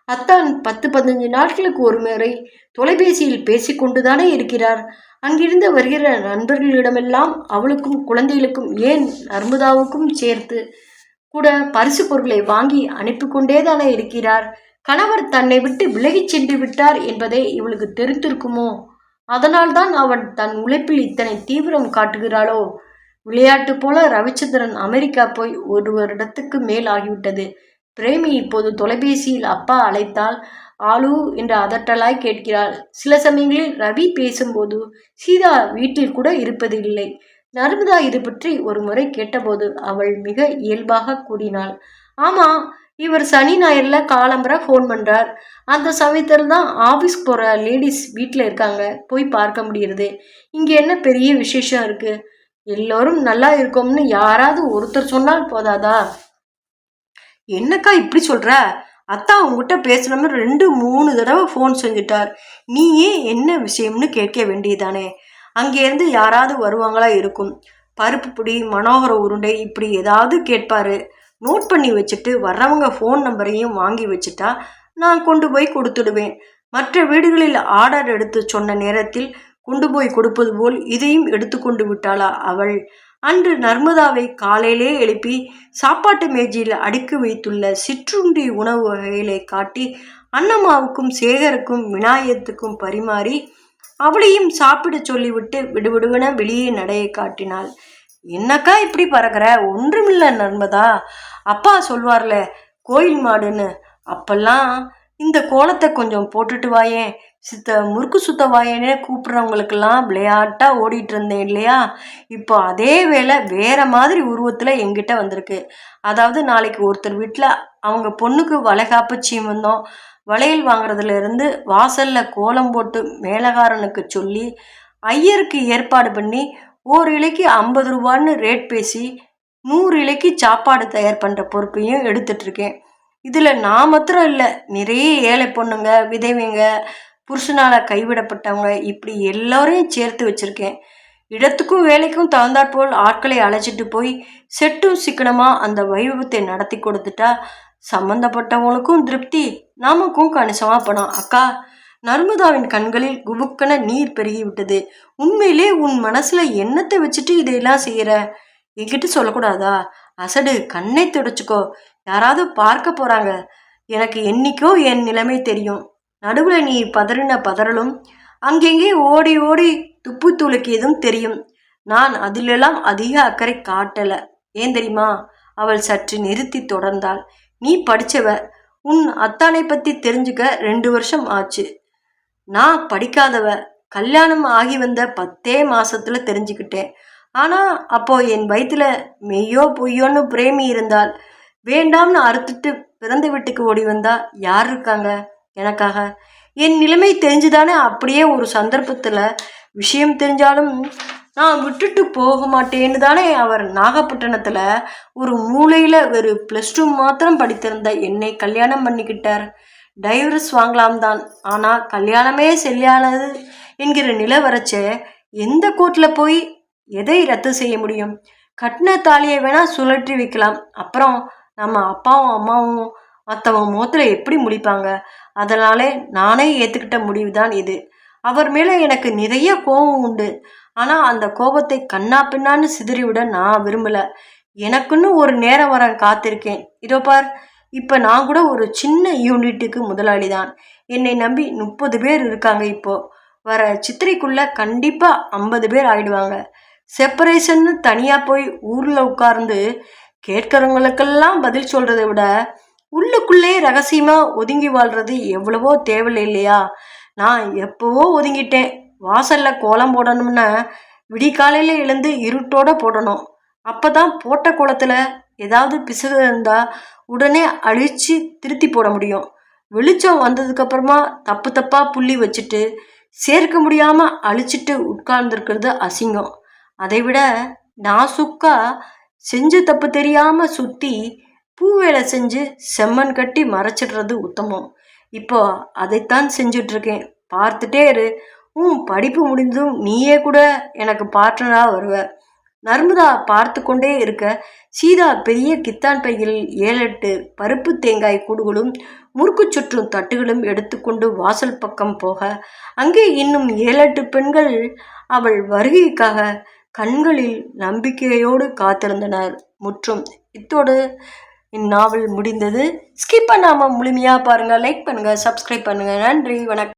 அத்தான் 10-15 நாட்களுக்கு ஒரு முறை தொலைபேசியில் பேசிக்கொண்டுதானே இருக்கிறார். அங்கிருந்து வருகிற நண்பர்களிடமெல்லாம் அவளுக்கும் குழந்தைகளுக்கும், ஏன் நர்மதாவுக்கும் சேர்த்து கூட பரிசு பொருட்களை வாங்கி அனுப்பி கொண்டேதானே இருக்கிறார். கணவர் தன்னை விட்டு விலகிச் சென்று விட்டார் என்பதை இவளுக்கு தெரிந்திருக்குமோ? அதனால்தான் அவன் தன் உழைப்பில் இத்தனை தீவிரம் காட்டுகிறாளோ? விளையாட்டு போல ரவிச்சந்திரன் அமெரிக்கா போய் 1 வருடத்துக்கு மேல் ஆகிவிட்டது. பிரேமி இப்போது தொலைபேசியில் அப்பா அழைத்தால் ஆளு என்று அதட்டலாய் கேட்கிறாள். சில சமயங்களில் ரவி பேசும்போது சீதா வீட்டில் கூட இருப்பதில்லை. நர்மதா இது பற்றி ஒரு முறை கேட்டபோது அவள் மிக இயல்பாக கூறினாள், ஆமா, இவர் சனி ஞாயிறுல காலம்பரை ஃபோன் பண்றார். அந்த சமயத்தில் தான் ஆபீஸ் போற லேடிஸ் வீட்டில் இருக்காங்க, போய் பார்க்க முடியுது. இங்க என்ன பெரிய விசேஷம் இருக்கு? எல்லோரும் நல்லா இருக்கோம்னு யாராவது ஒருத்தர் சொன்னால் போதாதா? என்னக்கா இப்படி சொல்ற? அத்தா உங்ககிட்ட பேசணும்னு 2-3 தடவை ஃபோன் செஞ்சுட்டார். நீயே என்ன விஷயம்னு கேட்க வேண்டியதானே? அங்கேருந்து யாராவது வருவாங்களா இருக்கும். பருப்பு பிடி, மனோகர உருண்டை இப்படி ஏதாவது கேட்பாரு. நோட் பண்ணி வச்சுட்டு வர்றவங்க ஃபோன் நம்பரையும் வாங்கி வச்சுட்டா நான் கொண்டு போய் கொடுத்துடுவேன். மற்ற வீடுகளில் ஆர்டர் எடுத்து சொன்ன நேரத்தில் கொண்டு போய் கொடுப்பது போல் இதையும் எடுத்து கொண்டு விட்டாளா அவள்? அன்று நர்மதாவை காலையிலே எழுப்பி சாப்பாட்டு மேஜையில் அடுக்கி வைத்துள்ள சிற்றுண்டி உணவு வகைகளை காட்டி அண்ணம்மாவுக்கும் சேகருக்கும் விநாயகத்துக்கும் பரிமாறி அவளையும் சாப்பிட சொல்லிவிட்டு விடுவிடுவென வெளியே நடையை காட்டினாள். என்னக்கா இப்படி பறக்கிற? ஒன்றுமில்ல நர்மதா, அப்பா சொல்வார்ல கோயில் மாடுன்னு, அப்பெல்லாம் இந்த கோலத்தை கொஞ்சம் போட்டுட்டு வாயேன், முறுக்கு சுத்த வாயேன்னு கூப்பிட்றவங்களுக்கெல்லாம் விளையாட்டா ஓடிட்டு இருந்தேன் இல்லையா? இப்போ அதே வேலை வேற மாதிரி உருவத்தில் எங்கிட்ட வந்திருக்கு. அதாவது நாளைக்கு ஒருத்தர் வீட்டில் அவங்க பொண்ணுக்கு வளைகாப்பு சீமந்தம். வளையல் வாங்குறதுல இருந்து வாசல்ல கோலம் போட்டு மேலகாரனுக்கு சொல்லி ஐயருக்கு ஏற்பாடு பண்ணி 1 இலைக்கு 50 ரூபான்னு ரேட் பேசி 100 இலைக்கு சாப்பாடு தயார் பண்ணுற பொறுப்பையும் எடுத்துட்டு இருக்கேன். இதில் நான் மாத்திரம் இல்லை, நிறைய ஏழை பொண்ணுங்க, விதவைங்க, புருஷனால் கைவிடப்பட்டவங்க, இப்படி எல்லோரையும் சேர்த்து வச்சுருக்கேன். இடத்துக்கும் வேலைக்கும் தகுந்தாற்போல் ஆட்களை அழைச்சிட்டு போய் செட்டும் சிக்கனமாக அந்த வைபவத்தை நடத்தி கொடுத்துட்டா சம்பந்தப்பட்டவங்களுக்கும் திருப்தி, நமக்கும் கணிசமாக பணம். அக்கா, நர்மதாவின் கண்களில் குபுக்கன நீர் பெருகிவிட்டது. உண்மையிலே உன் மனசில் என்னத்தை வச்சுட்டு இதையெல்லாம் செய்கிற? என்கிட்ட சொல்லக்கூடாதா? அசடு, கண்ணை துடைச்சிக்கோ. யாராவது பார்க்க போகிறாங்க. எனக்கு என்னைக்கோ என் நிலைமை தெரியும். நடுவில் நீ பதறின பதறலும் அங்கெங்கே ஓடி ஓடி துப்பு துளைக்கியதும் தெரியும். நான் அதிலெல்லாம் அதிக அக்கறை காட்டலை. ஏன் தெரியுமா? அவள் சற்று நிறுத்தி தொடர்ந்தாள். நீ படித்தவ, உன் அத்தானை பற்றி தெரிஞ்சுக்க 2 வருஷம் ஆச்சு. நான் படிக்காதவ, கல்யாணம் ஆகி வந்த 10 மாசத்துல தெரிஞ்சுக்கிட்டேன். ஆனால் அப்போ என் வயிற்றுல மெய்யோ பொய்யோன்னு பிரேமி இருந்தால், வேண்டாம்னு அறுத்துட்டு பிறந்த வீட்டுக்கு ஓடி வந்தா யார் இருக்காங்க எனக்காக? என் நிலைமை தெரிஞ்சுதானே அப்படியே ஒரு சந்தர்ப்பத்தில் விஷயம் தெரிஞ்சாலும் நான் விட்டுட்டு போக மாட்டேன்னு தானே அவர் நாகப்பட்டினத்தில் ஒரு மூலையில் ஒரு +2 மாத்திரம் படித்திருந்த என்னை கல்யாணம் பண்ணிக்கிட்டார். டைவர்ஸ் வாங்கலாம் தான், ஆனால் கல்யாணமே செல்லியானது என்கிற நிலை வரைச்ச எந்த கோர்ட்டில் போய் எதை ரத்து செய்ய முடியும்? கட்டின தாலியை வேணால் சுழற்றி வைக்கலாம். அப்புறம் நம்ம அப்பாவும் அம்மாவும் மற்றவங்க முகத்தில் எப்படி முடிப்பாங்க? அதனாலே நானே ஏற்றுக்கிட்ட முடிவு தான் இது. அவர் மேலே எனக்கு நிறைய கோபம் உண்டு. ஆனால் அந்த கோபத்தை கண்ணா பின்னான்னு சிதறிவிட நான் விரும்பலை. எனக்குன்னு ஒரு நேரம் வர காத்திருக்கேன். இதோ பார், இப்போ நான் கூட ஒரு சின்ன யூனிட்டுக்கு முதலாளி தான். என்னை நம்பி 30 பேர் இருக்காங்க. இப்போ வர சித்திரைக்குள்ள கண்டிப்பாக 50 பேர் ஆயிடுவாங்க. செப்பரேஷன்னு தனியாக போய் ஊரில் உட்கார்ந்து கேட்குறவங்களுக்கெல்லாம் பதில் சொல்கிறத விட உள்ளுக்குள்ளே ரகசியமாக ஒதுங்கி வாழ்கிறது எவ்வளவோ தேவையில்லை இல்லையா? நான் எப்போவோ ஒதுங்கிட்டேன். வாசலில் கோலம் போடணும்னா விடிகாலையில் எழுந்து இருட்டோட போடணும். அப்போ தான் போட்ட கோலத்தில் ஏதாவது பிசுறு இருந்தால் உடனே அழித்து திருத்தி போட முடியும். வெளிச்சம் வந்ததுக்கப்புறமா தப்பு தப்பாக புள்ளி வச்சுட்டு சேர்க்க முடியாமல் அழிச்சிட்டு உட்கார்ந்துருக்கிறது அசிங்கம். அதை விட நாசுக்கா செஞ்சு தப்பு தெரியாமல் சுற்றி பூ வேலை செஞ்சு செம்மண் கட்டி மறைச்சிடுறது உத்தமம். இப்போ அதைத்தான் செஞ்சிட்ருக்கேன். பார்த்துட்டே இரு. படிப்பு முடிந்ததும் நீயே கூட எனக்கு பார்ட்னராக வருவ. நர்மதா பார்த்து கொண்டே இருக்க சீதா பெரிய கித்தான் பையில் 7-8 பருப்பு தேங்காய் கூடுகளும் முறுக்கு சுற்றும் தட்டுகளும் எடுத்துக்கொண்டு வாசல் பக்கம் போக அங்கே இன்னும் 7-8 பெண்கள் அவள் வருகைக்காக கண்களில் நம்பிக்கையோடு காத்திருந்தனர். முற்றும். இத்தோடு இந்நாவல் முடிந்தது. ஸ்கிப் பண்ணாமல் முழுமையாக பாருங்கள். லைக் பண்ணுங்கள், சப்ஸ்கிரைப் பண்ணுங்கள். நன்றி, வணக்கம்.